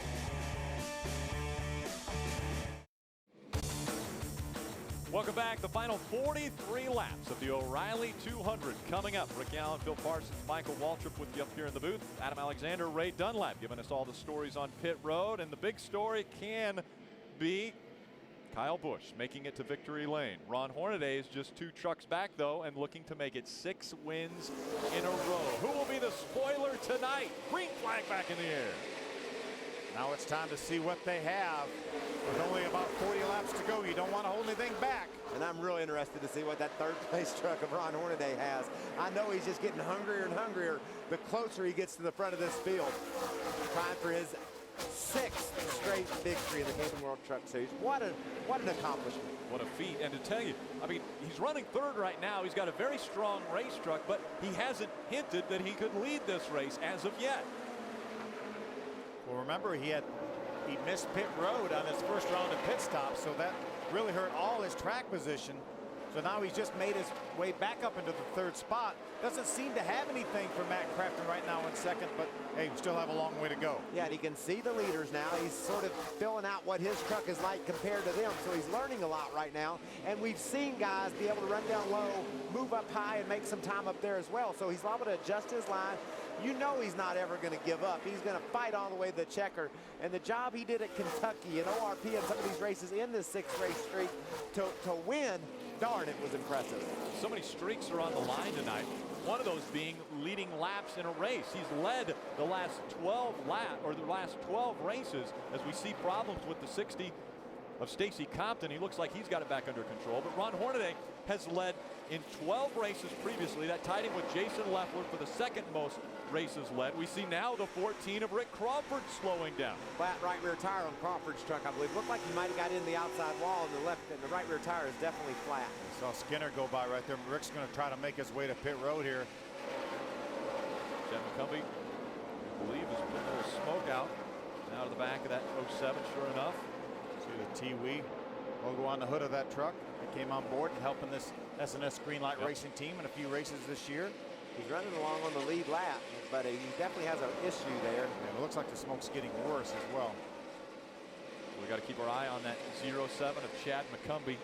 Welcome back. The final 43 laps of the O'Reilly 200 coming up. Rick Allen, Phil Parsons, Michael Waltrip with you up here in the booth. Adam Alexander, Ray Dunlap giving us all the stories on pit road. And the big story can be Kyle Busch making it to victory lane. Ron Hornady is just 2 trucks back, though, and looking to make it 6 wins in a row. Who will be the spoiler tonight? Green flag back in the air. Now it's time to see what they have. With only about 40 laps to go, you don't want to hold anything back. And I'm really interested to see what that 3rd place truck of Ron Hornady has. I know he's just getting hungrier and hungrier the closer he gets to the front of this field. Trying for his 6th straight victory in the Camping World Truck Series. What an accomplishment. What a feat. And to tell you, I mean, he's running 3rd right now. He's got a very strong race truck, but he hasn't hinted that he could lead this race as of yet. Well, remember, he missed pit road on his first round of pit stops, so that really hurt all his track position. So now he's just made his way back up into the 3rd spot. Doesn't seem to have anything for Matt Crafton right now in 2nd, but hey, we still have a long way to go. Yeah, and he can see the leaders now. He's sort of filling out what his truck is like compared to them, so he's learning a lot right now. And we've seen guys be able to run down low, move up high, and make some time up there as well. So he's able to adjust his line. You know he's not ever going to give up. He's going to fight all the way to the checker. And the job he did at Kentucky and ORP and some of these races in this 6th race streak to win, darn, it was impressive. So many streaks are on the line tonight. One of those being leading laps in a race. He's led the last 12 races as we see problems with the 60 of Stacy Compton. He looks like he's got it back under control. But Ron Hornady has led in 12 races previously. That tied him with Jason Leffler for the second most races led. We see now the 14 of Rick Crawford slowing down. Flat right rear tire on Crawford's truck, I believe. Looked like he might have got in the outside wall, and the right rear tire is definitely flat. We saw Skinner go by right there. Rick's going to try to make his way to pit road here. Chad McCumbee, I believe, is putting a little smoke out of the back of that 07, sure enough. See the T-Wee logo on the hood of that truck. It came on board and helping this S&S Greenlight Racing team in a few races this year. He's running along on the lead lap, but he definitely has an issue there. And it looks like the smoke's getting worse as well. We got to keep our eye on that 07 of Chad McCumbee.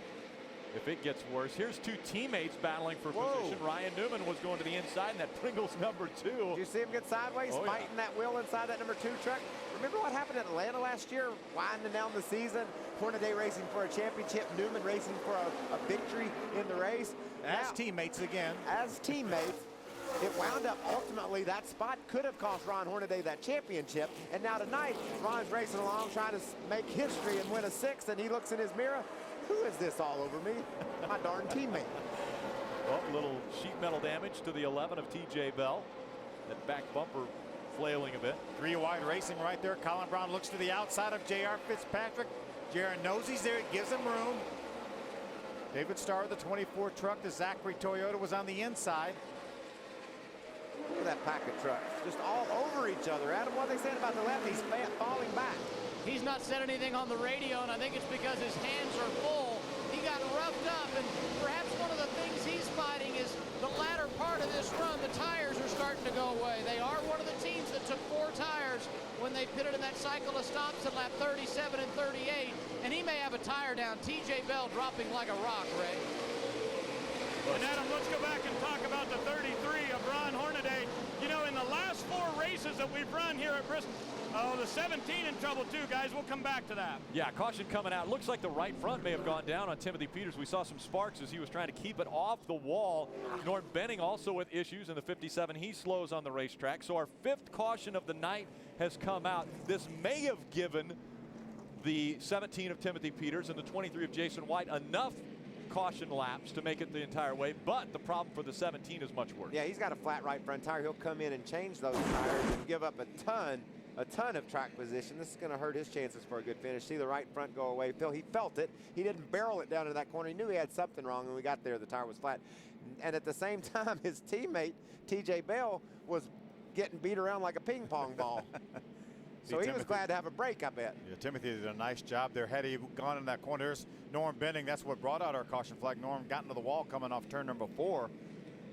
If it gets worse, here's two teammates battling for position. Ryan Newman was going to the inside, and that Pringles number 2. Did you see him get sideways, fighting that wheel inside that number 2 truck? Remember what happened at Atlanta last year, winding down the season? Hornady racing for a championship, Newman racing for a victory in the race. As teammates again. As teammates. It wound up ultimately that spot could have cost Ron Hornady that championship. And now tonight, Ron's racing along trying to make history and win a 6th, and he looks in his mirror. Who is this all over me? My darn teammate. Well, a little sheet metal damage to the 11 of TJ Bell. That back bumper flailing a bit. 3 wide racing right there. Colin Brown looks to the outside of J.R. Fitzpatrick. J.R. knows he's there. It gives him room. David Starr of the 24 truck. The Zachary Toyota was on the inside. Look at that pack of trucks. Just all over each other. Adam, what are they saying about the left? He's falling back. He's not said anything on the radio, and I think it's because his hands are full. He got roughed up, and perhaps one of the things he's fighting is the latter part of this run. The tires are starting to go away. They are one of the teams that took 4 tires when they pitted in that cycle of stops at lap 37 and 38, and he may have a tire down. TJ Bell dropping like a rock, Ray. And Adam, let's go back and talk about the 33 of Ron Hornady. You know, in the last 4 races that we've run here at Bristol, the 17 in trouble too, guys. We'll come back to that. Yeah, caution coming out. Looks like the right front may have gone down on Timothy Peters. We saw some sparks as he was trying to keep it off the wall. Norm Benning also with issues in the 57. He slows on the racetrack. So our 5th caution of the night has come out. This may have given the 17 of Timothy Peters and the 23 of Jason White enough caution laps to make it the entire way, but the problem for the 17 is much worse. Yeah, he's got a flat right front tire. He'll come in and change those tires and give up a ton of track position. This is going to hurt his chances for a good finish. See the right front go away. Phil, he felt it. He didn't barrel it down in that corner. He knew he had something wrong. When we got there, the tire was flat. And at the same time, his teammate, TJ Bell, was getting beat around like a ping pong ball. So he was glad to have a break, I bet. Yeah, Timothy did a nice job there. Had he gone in that corner, there's Norm Benning. That's what brought out our caution flag. Norm got into the wall coming off turn number 4.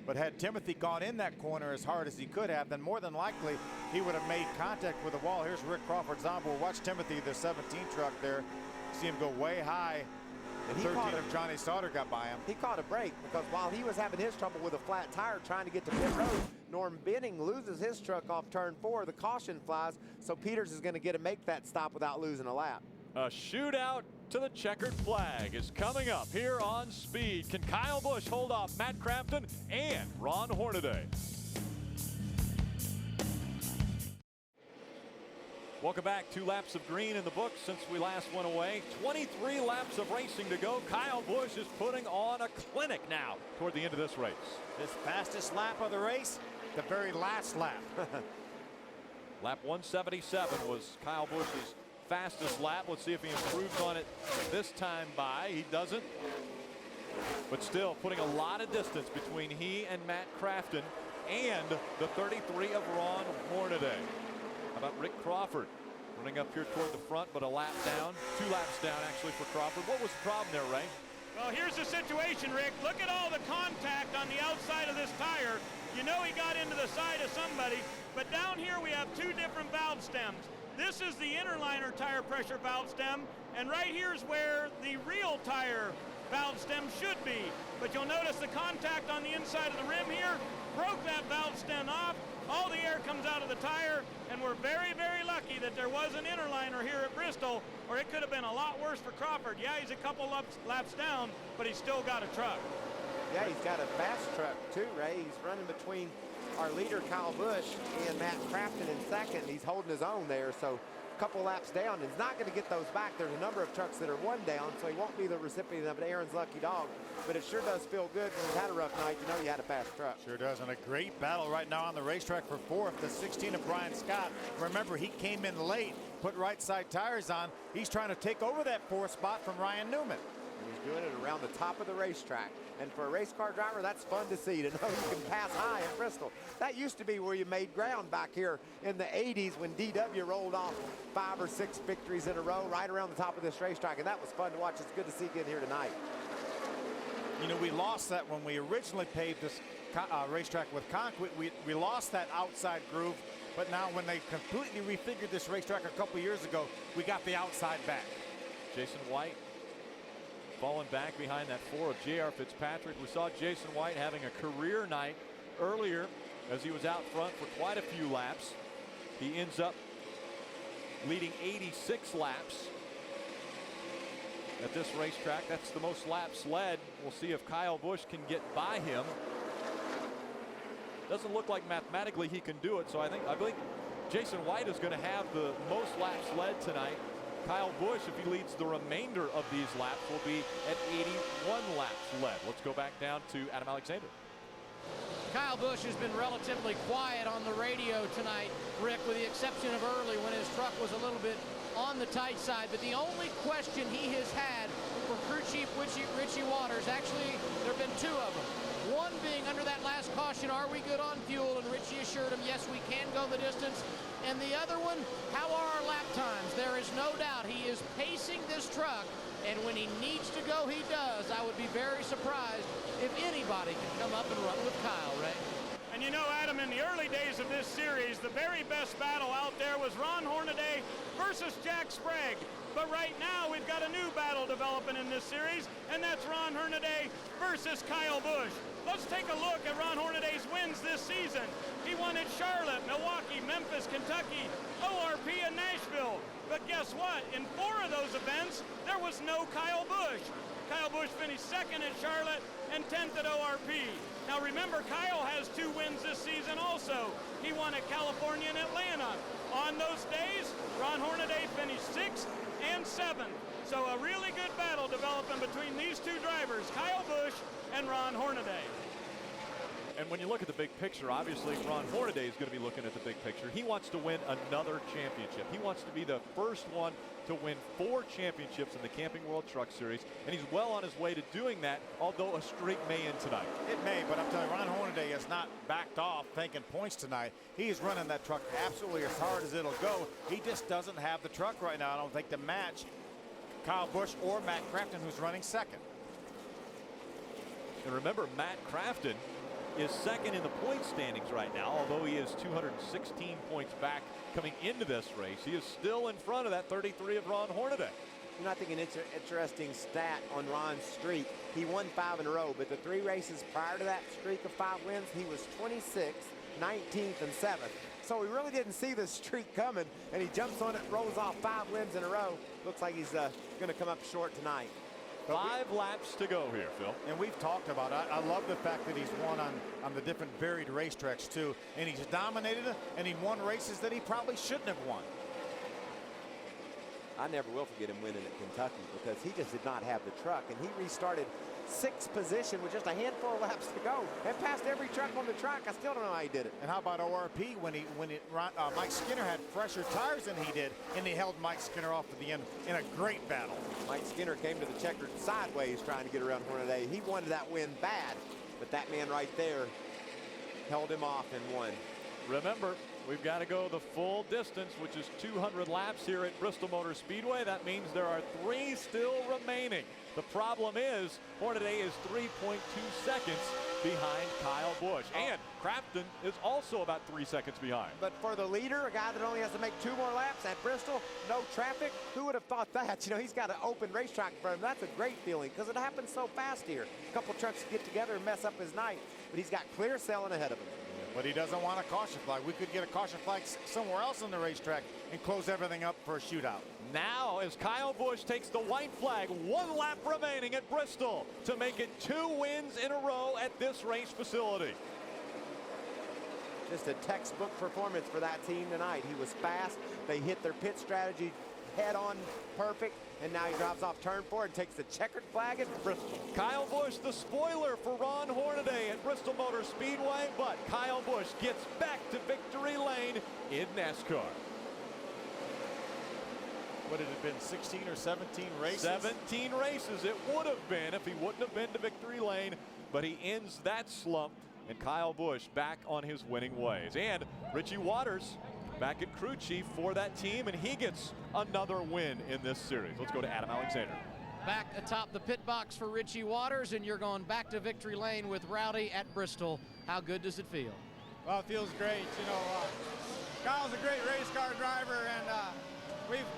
But had Timothy gone in that corner as hard as he could have, then more than likely he would have made contact with the wall. Here's Rick Crawford's onboard. Watch Timothy, the 17 truck there. See him go way high. And 13 of Johnny Sauter got by him. He caught a break because while he was having his trouble with a flat tire trying to get to pit road, Norm Benning loses his truck off turn 4. The caution flies, so Peters is going to get to make that stop without losing a lap. A shootout to the checkered flag is coming up here on Speed. Can Kyle Busch hold off Matt Crampton and Ron Hornady? Welcome back. 2 laps of green in the books since we last went away. 23 laps of racing to go. Kyle Busch is putting on a clinic now toward the end of this race. His fastest lap of the race, the very last lap. Lap 177 was Kyle Busch's fastest lap. Let's see if he improves on it this time by. He doesn't. But still putting a lot of distance between he and Matt Crafton and the 33 of Ron Hornady. How about Rick Crawford running up here toward the front, but a lap down. 2 laps down actually for Crawford. What was the problem there, Ray? Well, here's the situation, Rick. Look at all the contact on the outside of this tire. You know he got into the side of somebody, but down here we have 2 different valve stems. This is the interliner tire pressure valve stem, and right here is where the real tire valve stem should be. But you'll notice the contact on the inside of the rim here broke that valve stem off. All the air comes out of the tire, and we're very, very lucky that there was an interliner here at Bristol, or it could have been a lot worse for Crawford. Yeah, he's a couple laps down, but he's still got a truck. Yeah, he's got a fast truck too, Ray. He's running between our leader, Kyle Busch, and Matt Crafton in second. He's holding his own there, so couple laps down. He's not going to get those back. There's a number of trucks that are one down, so he won't be the recipient of an Aaron's lucky dog. But it sure does feel good when you've had a rough night. You know you had a fast truck. Sure does, and a great battle right now on the racetrack for fourth. The 16 of Brian Scott. Remember, he came in late, put right side tires on. He's trying to take over that fourth spot from Ryan Newman. And he's doing it around the top of the racetrack. And for a race car driver, that's fun to see, to know you can pass high at Bristol. That used to be where you made ground back here in the 80s when DW rolled off 5 or 6 victories in a row right around the top of this racetrack. And that was fun to watch. It's good to see again here tonight. You know, we lost that when we originally paved this racetrack with concrete. We lost that outside groove, but now when they completely refigured this racetrack a couple years ago, we got the outside back. Jason White falling back behind that 4 of J.R. Fitzpatrick. We saw Jason White having a career night earlier as he was out front for quite a few laps. He ends up leading 86 laps at this racetrack. That's the most laps led. We'll see if Kyle Busch can get by him. Doesn't look like mathematically he can do it, so I believe Jason White is going to have the most laps led tonight. Kyle Busch, if he leads the remainder of these laps, will be at 81 laps led. Let's go back down to Adam Alexander. Kyle Busch has been relatively quiet on the radio tonight, Rick, with the exception of early when his truck was a little bit on the tight side. But the only question he has had for crew chief Richie Waters, actually, there have been 2 of them. One being under that last caution, are we good on fuel? And Richie assured him, yes, we can go the distance. And the other one, how are our lap times? There is no doubt he is pacing this truck, and when he needs to go, he does. I would be very surprised if anybody can come up and run with Kyle, Ray. And you know, Adam, in the early days of this series, the very best battle out there was Ron Hornaday versus Jack Sprague. But right now, we've got a new battle developing in this series, and that's Ron Hornaday versus Kyle Busch. Let's take a look at Ron Hornaday's wins this season. He won at Charlotte, Milwaukee, Memphis, Kentucky, ORP, and Nashville. But guess what? In 4 of those events, there was no Kyle Busch. Kyle Busch finished 2nd at Charlotte and 10th at ORP. Now remember, Kyle has 2 wins this season also. He won at California and Atlanta. On those days, Ron Hornaday finished 6th and 7th. So a really good battle developing between these 2 drivers, Kyle Busch and Ron Hornaday. And when you look at the big picture, obviously Ron Hornaday is going to be looking at the big picture. He wants to win another championship. He wants to be the first one to win 4 championships in the Camping World Truck Series, and he's well on his way to doing that, although a streak may end tonight. It may, but I'm telling you, Ron Hornaday has not backed off thinking points tonight. He is running that truck absolutely as hard as it'll go. He just doesn't have the truck right now, I don't think, to match Kyle Busch or Matt Crafton, who's running 2nd. And remember, Matt Crafton is 2nd in the point standings right now, although he is 216 points back coming into this race. He is still in front of that 33 of Ron Hornaday. You know, I think an interesting stat on Ron's streak. He won 5 in a row, but the 3 races prior to that streak of 5 wins, he was 26th, 19th, and 7th. So we really didn't see this streak coming, and he jumps on it, rolls off 5 wins in a row. Looks like he's going to come up short tonight. 5 laps to go here, Phil. And we've talked about it. I love the fact that he's won on the different varied racetracks, too. And he's dominated, and he won races that he probably shouldn't have won. I never will forget him winning at Kentucky because he just did not have the truck, and he restarted 6th position with just a handful of laps to go and passed every truck on the track. I still don't know how he did it. And how about ORP when Mike Skinner had fresher tires than he did, and he held Mike Skinner off to the end in a great battle. Mike Skinner came to the checkered sideways trying to get around Hornaday. He wanted that win bad, but that man right there held him off and won. Remember, we've got to go the full distance, which is 200 laps here at Bristol Motor Speedway. That means there are 3 still remaining. The problem is Hornaday is 3.2 seconds behind Kyle Busch. And Crafton is also about 3 seconds behind. But for the leader, a guy that only has to make 2 more laps at Bristol, no traffic, who would have thought that? You know, he's got an open racetrack for him. That's a great feeling because it happens so fast here. A couple trucks get together and mess up his night, but he's got clear sailing ahead of him. But he doesn't want a caution flag. We could get a caution flag somewhere else on the racetrack and close everything up for a shootout. Now, as Kyle Busch takes the white flag, 1 lap remaining at Bristol to make it 2 wins in a row at this race facility. Just a textbook performance for that team tonight. He was fast. They hit their pit strategy head on perfect, and now he drops off turn 4 and takes the checkered flag at Bristol. Kyle Busch, the spoiler for Ron Hornaday at Bristol Motor Speedway, but Kyle Busch gets back to victory lane in NASCAR. What had it been, 16 or 17 races? 17 races it would have been if he wouldn't have been to victory lane, but he ends that slump, and Kyle Busch back on his winning ways. And Richie Waters back at crew chief for that team, and he gets another win in this series. Let's go to Adam Alexander. Back atop the pit box for Richie Waters, and you're going back to victory lane with Rowdy at Bristol. How good does it feel? Well, it feels great. You know, Kyle's a great race car driver, and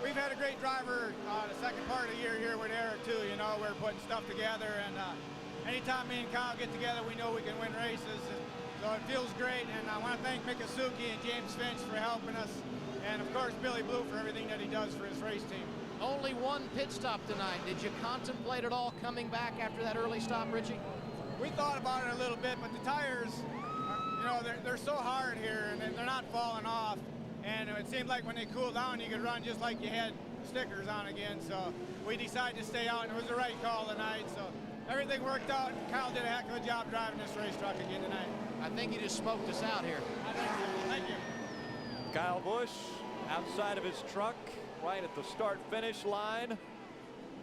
we've had a great driver the second part of the year here with Eric too. You know, we're putting stuff together, and anytime me and Kyle get together, we know we can win races. So it feels great, and I want to thank Mick Asuki and James Finch for helping us, and of course Billy Blue for everything that he does for his race team. Only one pit stop tonight. Did you contemplate at all coming back after that early stop, Richie? We thought about it a little bit, but the tires, you know, they're so hard here, and they're not falling off. And it seemed like when they cool down, you could run just like you had stickers on again. So we decided to stay out, and it was the right call tonight. So everything worked out, and Kyle did a heck of a job driving this race truck again tonight. I think he just smoked us out here. I think so. Thank you. Kyle Busch outside of his truck, right at the start-finish line,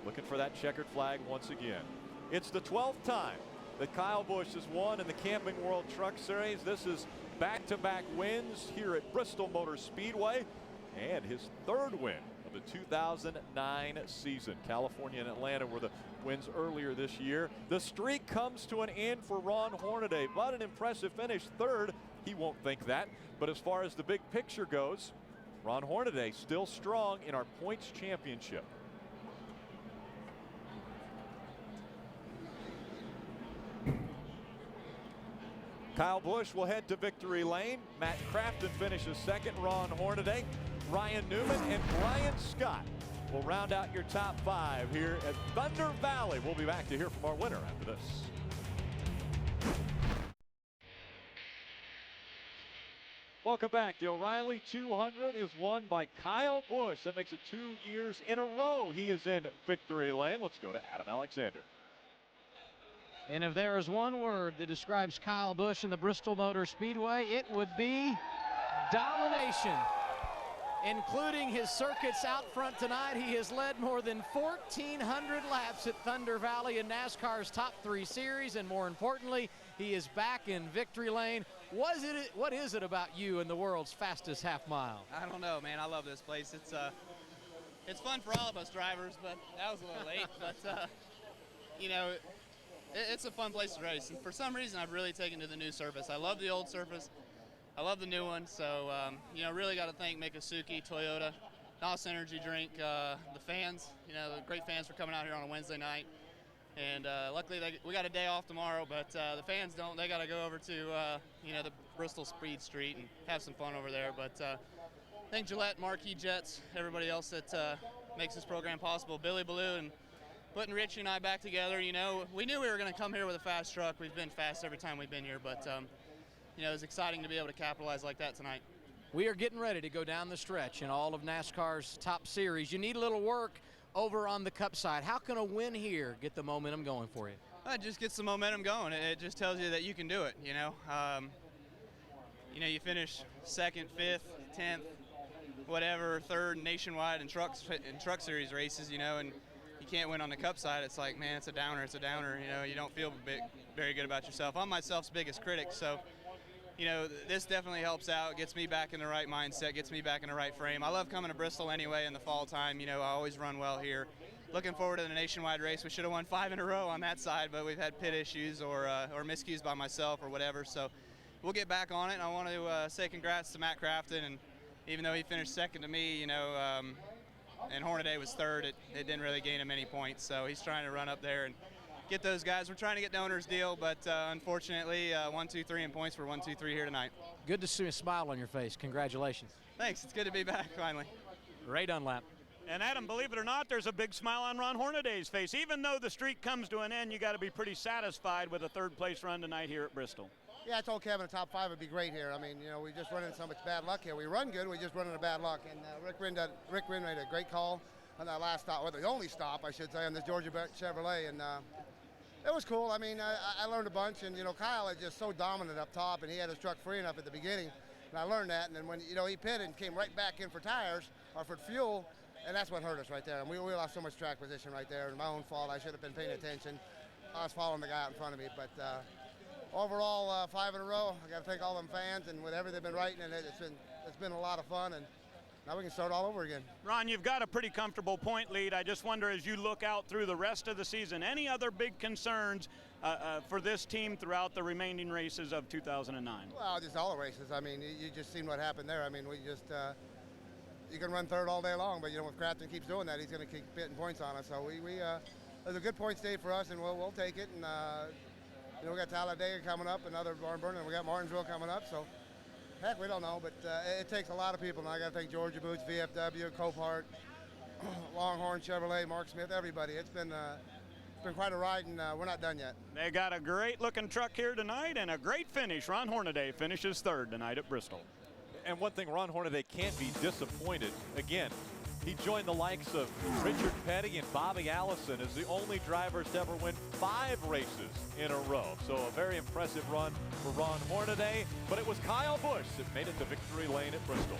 looking for that checkered flag once again. It's the 12th time that Kyle Busch has won in the Camping World Truck Series. This is back-to-back wins here at Bristol Motor Speedway, and his third win of the 2009 season. California and Atlanta were the wins earlier this year. The streak comes to an end for Ron Hornaday, but an impressive finish, third. He won't think that, but as far as the big picture goes, Ron Hornaday still strong in our points championship. Kyle Busch will head to victory lane. Matt Crafton finishes second. Ron Hornaday, Ryan Newman, and Brian Scott will round out your top 5 here at Thunder Valley. We'll be back to hear from our winner after this. Welcome back. The O'Reilly 200 is won by Kyle Busch. That makes it 2 years in a row he is in victory lane. Let's go to Adam Alexander. And if there is one word that describes Kyle Busch in the Bristol Motor Speedway, it would be domination. Including his circuits out front tonight, he has led more than 1,400 laps at Thunder Valley in NASCAR's Top 3 Series, and more importantly, he is back in victory lane. What is it about you and the world's fastest half mile? I don't know, man. I love this place. It's fun for all of us drivers, but that was a little late. But you know, it's a fun place to race, and for some reason, I've really taken to the new surface. I love the old surface. I love the new one. So you know, really got to thank Mick Asuki, Toyota, NOS Energy Drink, the fans. You know, the great fans for coming out here on a Wednesday night. And luckily, we got a day off tomorrow, but the fans don't. They got to go over to, you know, the Bristol Speed Street and have some fun over there. But thank Gillette, Marquis Jets, everybody else that makes this program possible. Billy Ballou and putting Richie and I back together. You know, we knew we were going to come here with a fast truck. We've been fast every time we've been here, but you know, it's exciting to be able to capitalize like that tonight. We are getting ready to go down the stretch in all of NASCAR's top series. You need a little work over on the Cup side. How can a win here get the momentum going for you? It just gets the momentum going. It just tells you that you can do it, you know. You know, you finish 2nd, 5th, 10th, whatever, 3rd nationwide in truck series races, you know, and you can't win on the Cup side. It's like, man, it's a downer, you know, you don't feel very good about yourself. I'm myself's biggest critic, so, you know, this definitely helps out, gets me back in the right mindset, gets me back in the right frame. I love coming to Bristol anyway in the fall time. You know, I always run well here. Looking forward to the nationwide race. We should have won 5 in a row on that side, but we've had pit issues or miscues by myself or whatever. So we'll get back on it. And I want to say congrats to Matt Crafton. And even though he finished 2nd to me, you know, and Hornaday was 3rd, it didn't really gain him any points. So he's trying to run up there and get those guys. We're trying to get the owner's deal, but unfortunately, 1, 2, 3 in points for 1, 2, 3 here tonight. Good to see a smile on your face. Congratulations. Thanks. It's good to be back finally. Ray Dunlap. And Adam, believe it or not, there's a big smile on Ron Hornaday's face. Even though the streak comes to an end, you got to be pretty satisfied with a 3rd place run tonight here at Bristol. Yeah, I told Kevin the top 5 would be great here. I mean, you know, we just run into so much bad luck here. We run good, we just run into bad luck. And Rick Wynn made a great call on that last stop, well, the only stop, I should say, on this Georgia Chevrolet. And it was cool. I mean, I learned a bunch. And, you know, Kyle is just so dominant up top, and he had his truck free enough at the beginning. And I learned that. And then when, you know, he pitted and came right back in for tires or for fuel, and that's what hurt us right there. And we lost so much track position right there. And my own fault. I should have been paying attention. I was following the guy out in front of me. But overall, 5 in a row. I got to thank all them fans and whatever they've been writing, and it's been a lot of fun, and now we can start all over again. Ron, you've got a pretty comfortable point lead. I just wonder, as you look out through the rest of the season, any other big concerns for this team throughout the remaining races of 2009? Well, just all the races. I mean, you just seen what happened there. I mean, we just you can run third all day long, but you know, if Crafton keeps doing that, he's going to keep hitting points on us. So it was a good points day for us, and we'll take it. And you know, we got Talladega coming up, another barn burner, and we got Martinsville coming up. So, heck, we don't know, but it takes a lot of people. And I got to thank Georgia Boots, VFW, Copart, Longhorn, Chevrolet, Mark Smith, everybody. It's been quite a ride, and we're not done yet. They got a great-looking truck here tonight and a great finish. Ron Hornaday finishes 3rd tonight at Bristol. And one thing, Ron Hornaday can't be disappointed. Again, he joined the likes of Richard Petty and Bobby Allison as the only drivers to ever win 5 races in a row. So a very impressive run for Ron Hornaday, but it was Kyle Busch that made it to victory lane at Bristol.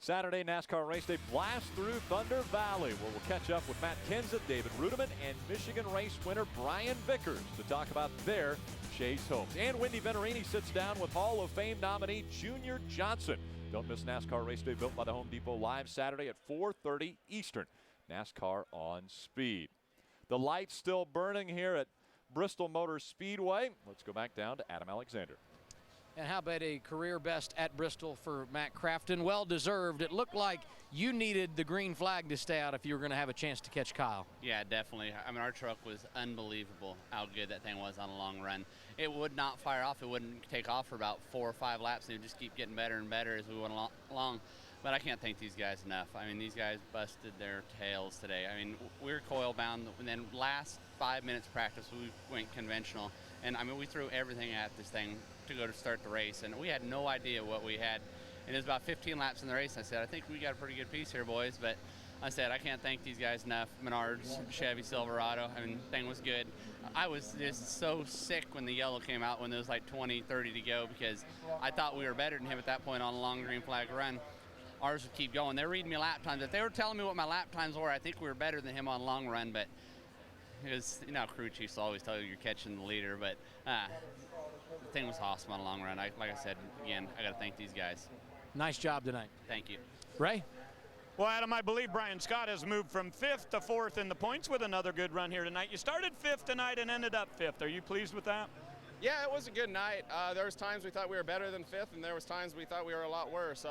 Saturday NASCAR race day blast through Thunder Valley, where we'll catch up with Matt Kenseth, David Rudiman, and Michigan race winner Brian Vickers to talk about their chase hopes. And Wendy Venerini sits down with Hall of Fame nominee Junior Johnson. Don't miss NASCAR race day built by the Home Depot live Saturday at 4:30 Eastern. NASCAR on Speed. The lights still burning here at Bristol Motor Speedway. Let's go back down to Adam Alexander. And how about a career best at Bristol for Matt Crafton? Well deserved. It looked like you needed the green flag to stay out if you were going to have a chance to catch Kyle. Yeah, definitely. I mean, our truck was unbelievable how good that thing was on a long run. It would not fire off. It wouldn't take off for about 4 or 5 laps, and it would just keep getting better and better as we went along. But I can't thank these guys enough. I mean, these guys busted their tails today. I mean, we were coil bound, and then last 5 minutes practice, we went conventional. And I mean, we threw everything at this thing to go to start the race, and we had no idea what we had. And it was about 15 laps in the race. And I said, I think we got a pretty good piece here, boys. But I said, I can't thank these guys enough. Menards, Chevy Silverado, I mean, thing was good. I was just so sick when the yellow came out when there was like 20, 30 to go, because I thought we were better than him at that point on a long green flag run. Ours would keep going. They were reading me lap times. If they were telling me what my lap times were, I think we were better than him on long run. But it was, you know, crew chiefs always tell you you're catching the leader. But the thing was awesome on a long run. Like I said, again, I got to thank these guys. Nice job tonight. Thank you. Ray? Well, Adam, I believe Brian Scott has moved from 5th to 4th in the points with another good run here tonight. You started 5th tonight and ended up 5th. Are you pleased with that? Yeah, it was a good night. There was times we thought we were better than 5th, and there was times we thought we were a lot worse.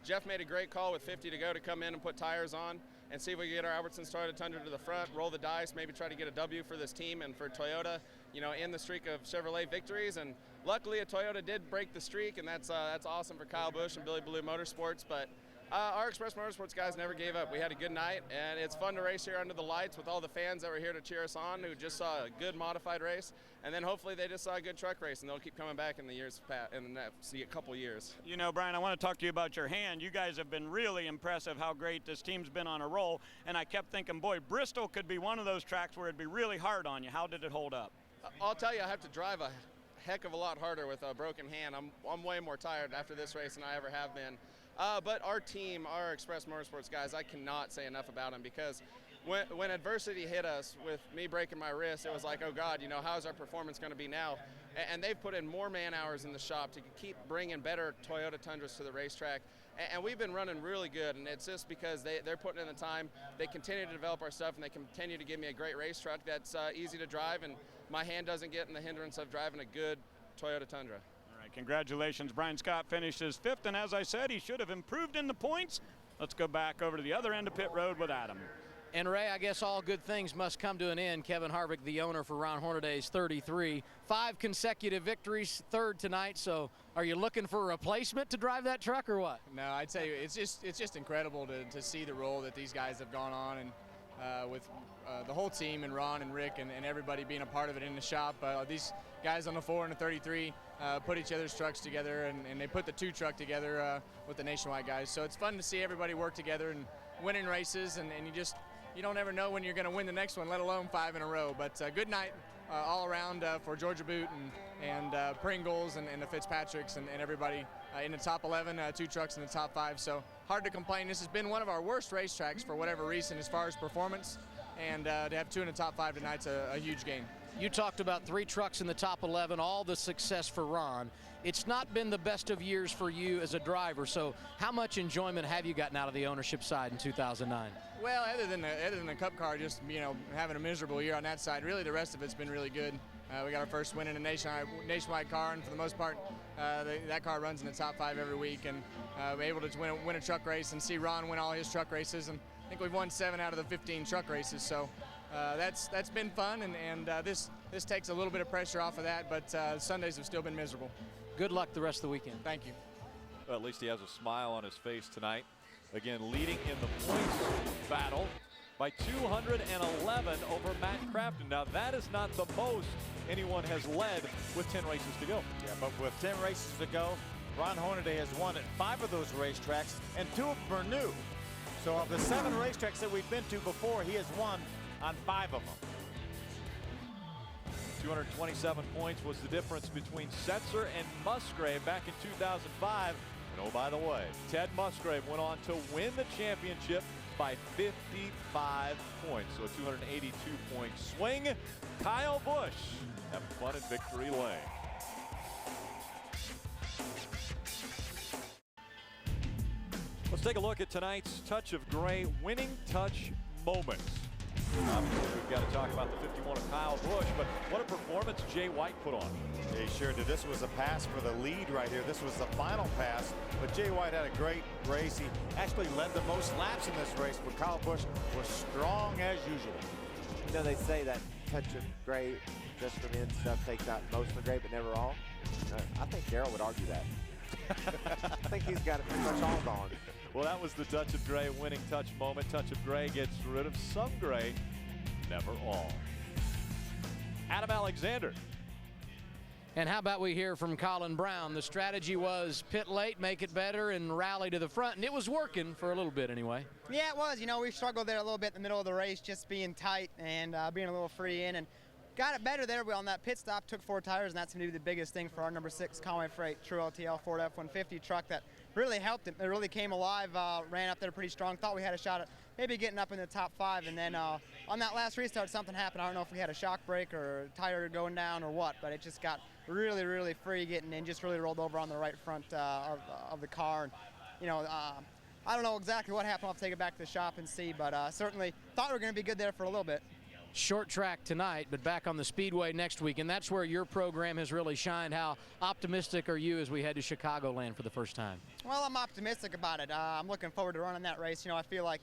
Jeff made a great call with 50 to go to come in and put tires on and see if we could get our Albertson Toyota Tundra to the front, roll the dice, maybe try to get a W for this team and for Toyota, you know, in the streak of Chevrolet victories. And luckily, a Toyota did break the streak, and that's awesome for Kyle Busch and Billy Blue Motorsports. But our Express Motorsports guys never gave up. We had a good night, and it's fun to race here under the lights with all the fans that were here to cheer us on, who just saw a good modified race, and then hopefully they just saw a good truck race, and they'll keep coming back in the next couple years. You know, Brian, I want to talk to you about your hand. You guys have been really impressive how great this team's been on a roll, and I kept thinking, boy, Bristol could be one of those tracks where it'd be really hard on you. How did it hold up? I'll tell you, I have to drive a heck of a lot harder with a broken hand. I'm way more tired after this race than I ever have been. But our team, our Express Motorsports guys, I cannot say enough about them, because when adversity hit us with me breaking my wrist, it was like, oh God, you know, how's our performance going to be now? And they've put in more man hours in the shop to keep bringing better Toyota Tundras to the racetrack. And we've been running really good, and it's just because they're putting in the time. They continue to develop our stuff, and they continue to give me a great race truck that's easy to drive, and my hand doesn't get in the hindrance of driving a good Toyota Tundra. Congratulations. Brian Scott finishes 5th, and as I said, he should have improved in the points. Let's go back over to the other end of pit road with Adam. And Ray, I guess all good things must come to an end. Kevin Harvick, the owner for Ron Hornaday's 33. 5 consecutive victories, 3rd tonight. So are you looking for a replacement to drive that truck or what? No, I'd tell you, it's just incredible to see the role that these guys have gone on. And with the whole team and Ron and Rick and everybody being a part of it in the shop. These guys on the 4 and the 33 put each other's trucks together, and they put the 2 truck together with the Nationwide guys. So it's fun to see everybody work together and winning races, and you don't ever know when you're going to win the next one, let alone 5 in a row. But good night all around for Georgia Boot and Pringles and the Fitzpatricks and everybody in the top 11, 2 trucks in the top 5. So hard to complain. This has been one of our worst racetracks for whatever reason as far as performance, and to have 2 in the top 5 tonight's a huge gain. You talked about 3 trucks in the top 11, all the success for Ron. It's not been the best of years for you as a driver, so how much enjoyment have you gotten out of the ownership side in 2009? Well, other than the Cup car, just having a miserable year on that side, really the rest of it's been really good. We got our first win in a nationwide car, and for the most part, that car runs in the top 5 every week, and we're able to win a truck race and see Ron win all his truck races, and I think we've won 7 out of the 15 truck races, so that's been fun, and this takes a little bit of pressure off of that, but Sundays have still been miserable. Good luck the rest of the weekend. Thank you. Well, at least he has a smile on his face tonight. Again, leading in the points battle by 211 over Matt Crafton. Now, that is not the most anyone has led with 10 races to go. Yeah, but with 10 races to go, Ron Hornady has won at 5 of those racetracks, and 2 of them are new. So of the 7 racetracks that we've been to before, he has won on 5 of them. 227 points was the difference between Setzer and Musgrave back in 2005. And oh, by the way, Ted Musgrave went on to win the championship by 55 points. So a 282-point swing. Kyle Busch having fun in victory lane. Let's take a look at tonight's Touch of Gray winning touch moments. Obviously, we've got to talk about the 51 of Kyle Busch, but what a performance Jay White put on. He sure did. This was a pass for the lead right here. This was the final pass, but Jay White had a great race. He actually led the most laps in this race, but Kyle Busch was strong as usual. You know, they say that touch of gray just for men stuff takes out most of the gray, but never all. I think Darrell would argue that. I think he's got it pretty much all gone. Well, that was the Touch of Gray winning touch moment. Touch of Gray gets rid of some gray, never all. Adam Alexander. And how about we hear from Colin Brown? The strategy was pit late, make it better, and rally to the front, and it was working for a little bit anyway. Yeah, it was. We struggled there a little bit in the middle of the race, just being tight and being a little free in, and got it better there. On that pit stop, took 4 tires, and that's going to be the biggest thing for our number 6 Conway Freight True LTL Ford F-150 truck. That really helped it. It really came alive, ran up there pretty strong. Thought we had a shot at maybe getting up in the top 5, and then on that last restart, something happened. I don't know if we had a shock brake or a tire going down or what, but it just got really, really free getting in, just really rolled over on the right front of the car. And, I don't know exactly what happened. I'll have to take it back to the shop and see, but certainly thought we were going to be good there for a little bit. Short track tonight, but back on the Speedway next week, and that's where your program has really shined. How optimistic are you as we head to Chicagoland for the first time? Well, I'm optimistic about it. I'm looking forward to running that race. I feel like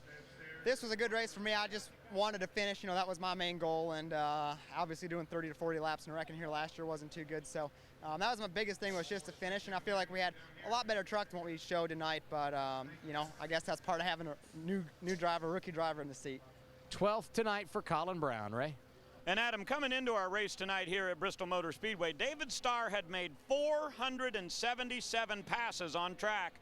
this was a good race for me. I just wanted to finish. That was my main goal, and obviously doing 30 to 40 laps in a wrecking here last year wasn't too good. So that was my biggest thing, was just to finish, and I feel like we had a lot better truck than what we showed tonight. But I guess that's part of having a new driver, rookie driver in the seat. 12th tonight for Colin Brown, Ray. And Adam, coming into our race tonight here at Bristol Motor Speedway, David Starr had made 477 passes on track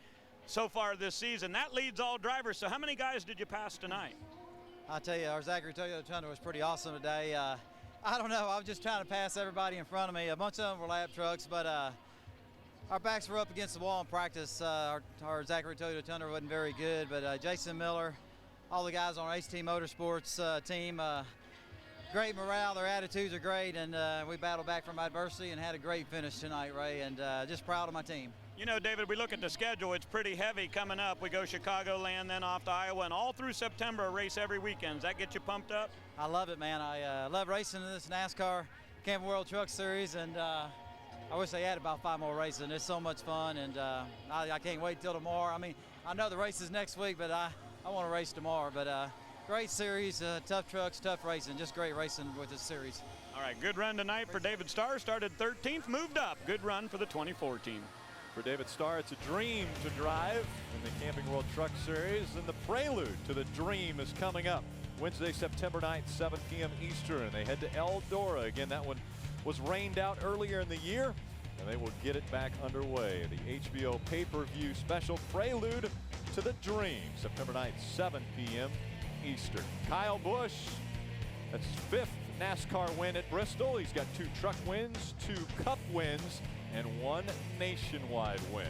so far this season. That leads all drivers. So how many guys did you pass tonight? I'll tell you, our Zachary Toyota Tundra was pretty awesome today. I don't know, I was just trying to pass everybody in front of me. A bunch of them were lap trucks, but our backs were up against the wall in practice. Our Zachary Toyota Tundra wasn't very good, but Jason Miller, all the guys on our HT Motorsports team, great morale, their attitudes are great, and we battled back from adversity and had a great finish tonight, Ray, and just proud of my team. David, we look at the schedule, it's pretty heavy coming up. We go Chicagoland, then off to Iowa, and all through September, a race every weekend. Does that get you pumped up? I love it, man. I love racing in this NASCAR Camping World Truck Series, and I wish they had about 5 more races, and it's so much fun, and I can't wait till tomorrow. I mean, I know the race is next week, but I want to race tomorrow, but great series, tough trucks, tough racing, just great racing with this series. All right, good run tonight for David Starr. Started 13th, moved up. Good run for the 2014. For David Starr, it's a dream to drive in the Camping World Truck Series, and the prelude to the dream is coming up Wednesday, September 9th, 7 p.m. Eastern. They head to Eldora. Again, that one was rained out earlier in the year, and they will get it back underway. The HBO pay-per-view special prelude to the Dream, September 9th, 7 p.m. Eastern. Kyle Busch, that's his 5th NASCAR win at Bristol. He's got 2 truck wins, 2 cup wins, and 1 nationwide win.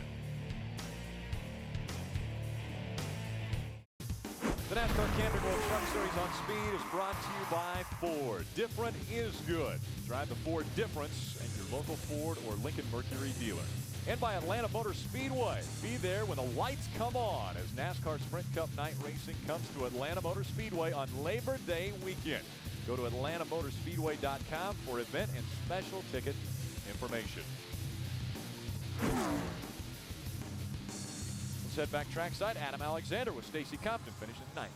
The NASCAR Camping World Truck Series on Speed is brought to you by Ford. Different is good. Drive the Ford difference at your local Ford or Lincoln Mercury dealer. And by Atlanta Motor Speedway. Be there when the lights come on as NASCAR Sprint Cup night racing comes to Atlanta Motor Speedway on Labor Day weekend. Go to AtlantaMotorspeedway.com for event and special ticket information. Let's head back trackside. Adam Alexander with Stacy Compton finishing 9th.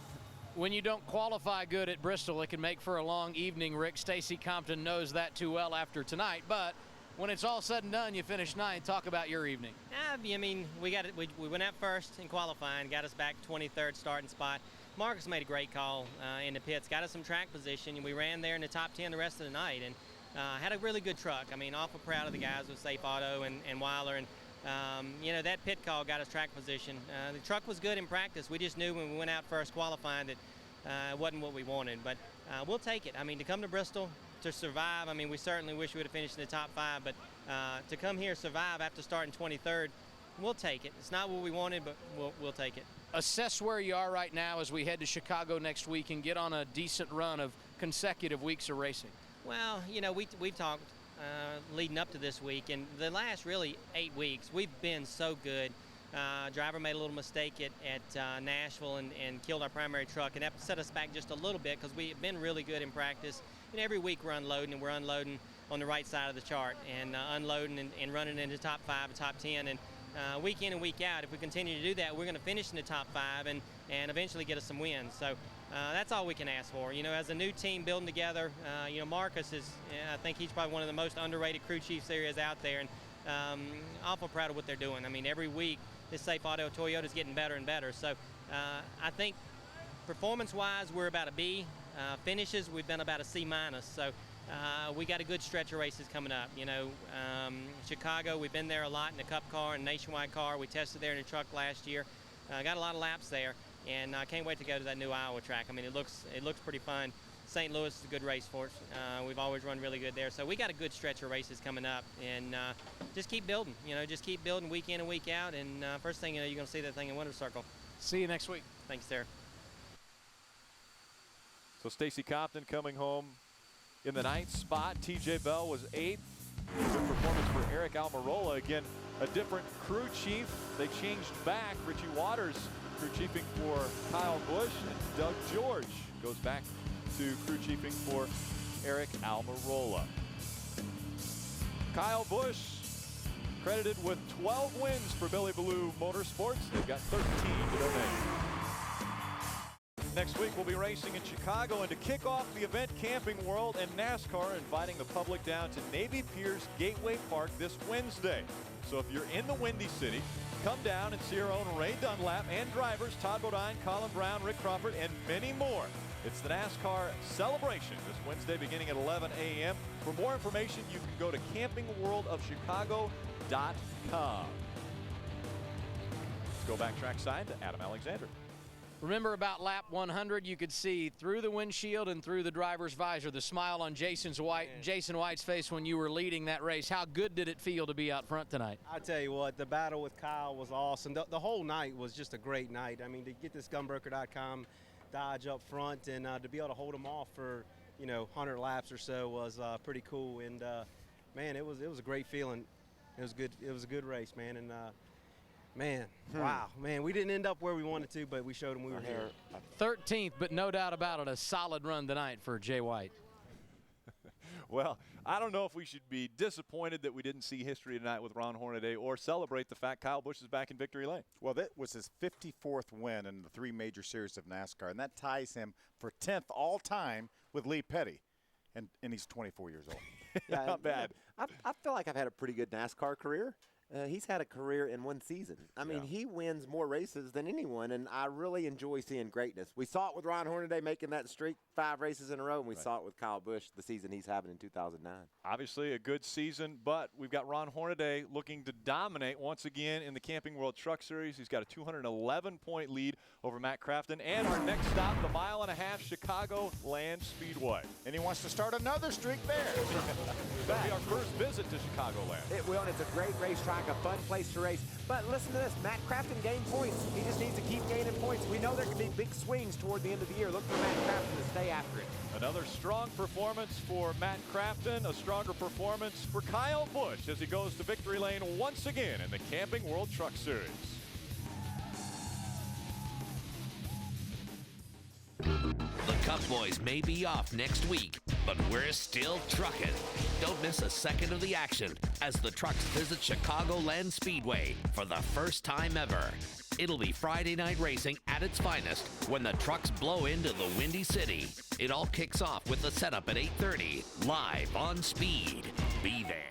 When you don't qualify good at Bristol, it can make for a long evening, Rick. Stacy Compton knows that too well after tonight. But when it's all said and done, you finish 9th. Talk about your evening. I mean, we went out first in qualifying, got us back 23rd starting spot. Marcus made a great call in the pits, got us some track position, and we ran there in the top 10 the rest of the night, and had a really good truck. I mean, awful proud of the guys with Safe Auto and Weiler, and you know, that pit call got us track position. The truck was good in practice. We just knew when we went out first qualifying that it wasn't what we wanted, but we'll take it. I mean, to come to Bristol, to survive, I mean, we certainly wish we would have finished in the top 5, but to come here, survive after starting 23rd, we'll take it. It's not what we wanted, but we'll take it. Assess where you are right now as we head to Chicago next week and get on a decent run of consecutive weeks of racing. Well, you know, we've talked leading up to this week, and the last really 8 weeks, we've been so good. Driver made a little mistake at Nashville and killed our primary truck, and that set us back just a little bit because we've been really good in practice. And every week we're unloading, and we're unloading on the right side of the chart and unloading and running into top 5 and top 10. And week in and week out, if we continue to do that, we're going to finish in the top 5 and eventually get us some wins. So that's all we can ask for. You know, as a new team building together, you know, Marcus is, I think he's probably one of the most underrated crew chiefs there is out there, and awful proud of what they're doing. I mean, every week this Safe Auto Toyota is getting better and better. So I think performance-wise, we're about a B. Finishes, we've been about a C-. So we got a good stretch of races coming up. You know, Chicago, we've been there a lot in the Cup car and Nationwide car. We tested there in the truck last year. Got a lot of laps there, and I can't wait to go to that new Iowa track. I mean, it looks pretty fun. St. Louis is a good race for us. We've always run really good there. So we got a good stretch of races coming up, and just keep building. You know, just keep building week in and week out, and first thing you know, you're going to see that thing in Winter Circle. See you next week. Thanks, Sarah. So Stacy Compton coming home in the 9th spot. TJ Bell was 8th. Good performance for Eric Almirola. Again, a different crew chief. They changed back. Richie Waters crew chiefing for Kyle Busch, and Doug George goes back to crew chiefing for Eric Almirola. Kyle Busch credited with 12 wins for Billy Blue Motorsports. They've got 13 to their name. Next week, we'll be racing in Chicago, and to kick off the event, Camping World and NASCAR inviting the public down to Navy Pier's Gateway Park this Wednesday. So if you're in the Windy City, come down and see our own Ray Dunlap and drivers Todd Bodine, Colin Brown, Rick Crawford, and many more. It's the NASCAR celebration this Wednesday beginning at 11 a.m. For more information, you can go to campingworldofchicago.com. Let's go back trackside to Adam Alexander. Remember about lap 100, you could see through the windshield and through the driver's visor the smile on Jason White's face when you were leading that race. How good did it feel to be out front tonight? I tell you what, the battle with Kyle was awesome. The whole night was just a great night. I mean, to get this gunbroker.com Dodge up front and to be able to hold them off for, you know, 100 laps or so was pretty cool. And man, it was a great feeling. It was good. It was a good race, man. And man, wow, man, we didn't end up where we wanted to, but we showed them we were here. 13th, but no doubt about it, a solid run tonight for Jay White. Well, I don't know if we should be disappointed that we didn't see history tonight with Ron Hornaday or celebrate the fact Kyle Busch is back in victory lane. Well, that was his 54th win in the 3 major series of NASCAR, and that ties him for 10th all time with Lee Petty, and he's 24 years old. Yeah, not bad. I feel like I've had a pretty good NASCAR career. He's had a career in one season. I mean, he wins more races than anyone, and I really enjoy seeing greatness. We saw it with Ron Hornaday making that streak 5 races in a row, and we saw it with Kyle Busch the season he's having in 2009. Obviously a good season, but we've got Ron Hornaday looking to dominate once again in the Camping World Truck Series. He's got a 211-point lead over Matt Crafton. And our next stop, the 1.5 mile Chicago Land Speedway. And he wants to start another streak there. That'll be our first visit to Chicagoland. It will, and it's a great racetrack, a fun place to race. But listen to this, Matt Crafton gained points. He just needs to keep gaining points. We know there can be big swings toward the end of the year. Look for Matt Crafton to stay after it. Another strong performance for Matt Crafton, a stronger performance for Kyle Busch as he goes to victory lane once again in the Camping World Truck Series. The Cup Boys may be off next week, but we're still trucking. Don't miss a second of the action as the trucks visit Chicagoland Speedway for the first time ever. It'll be Friday night racing at its finest when the trucks blow into the Windy City. It all kicks off with the setup at 8:30, live on Speed. Be there.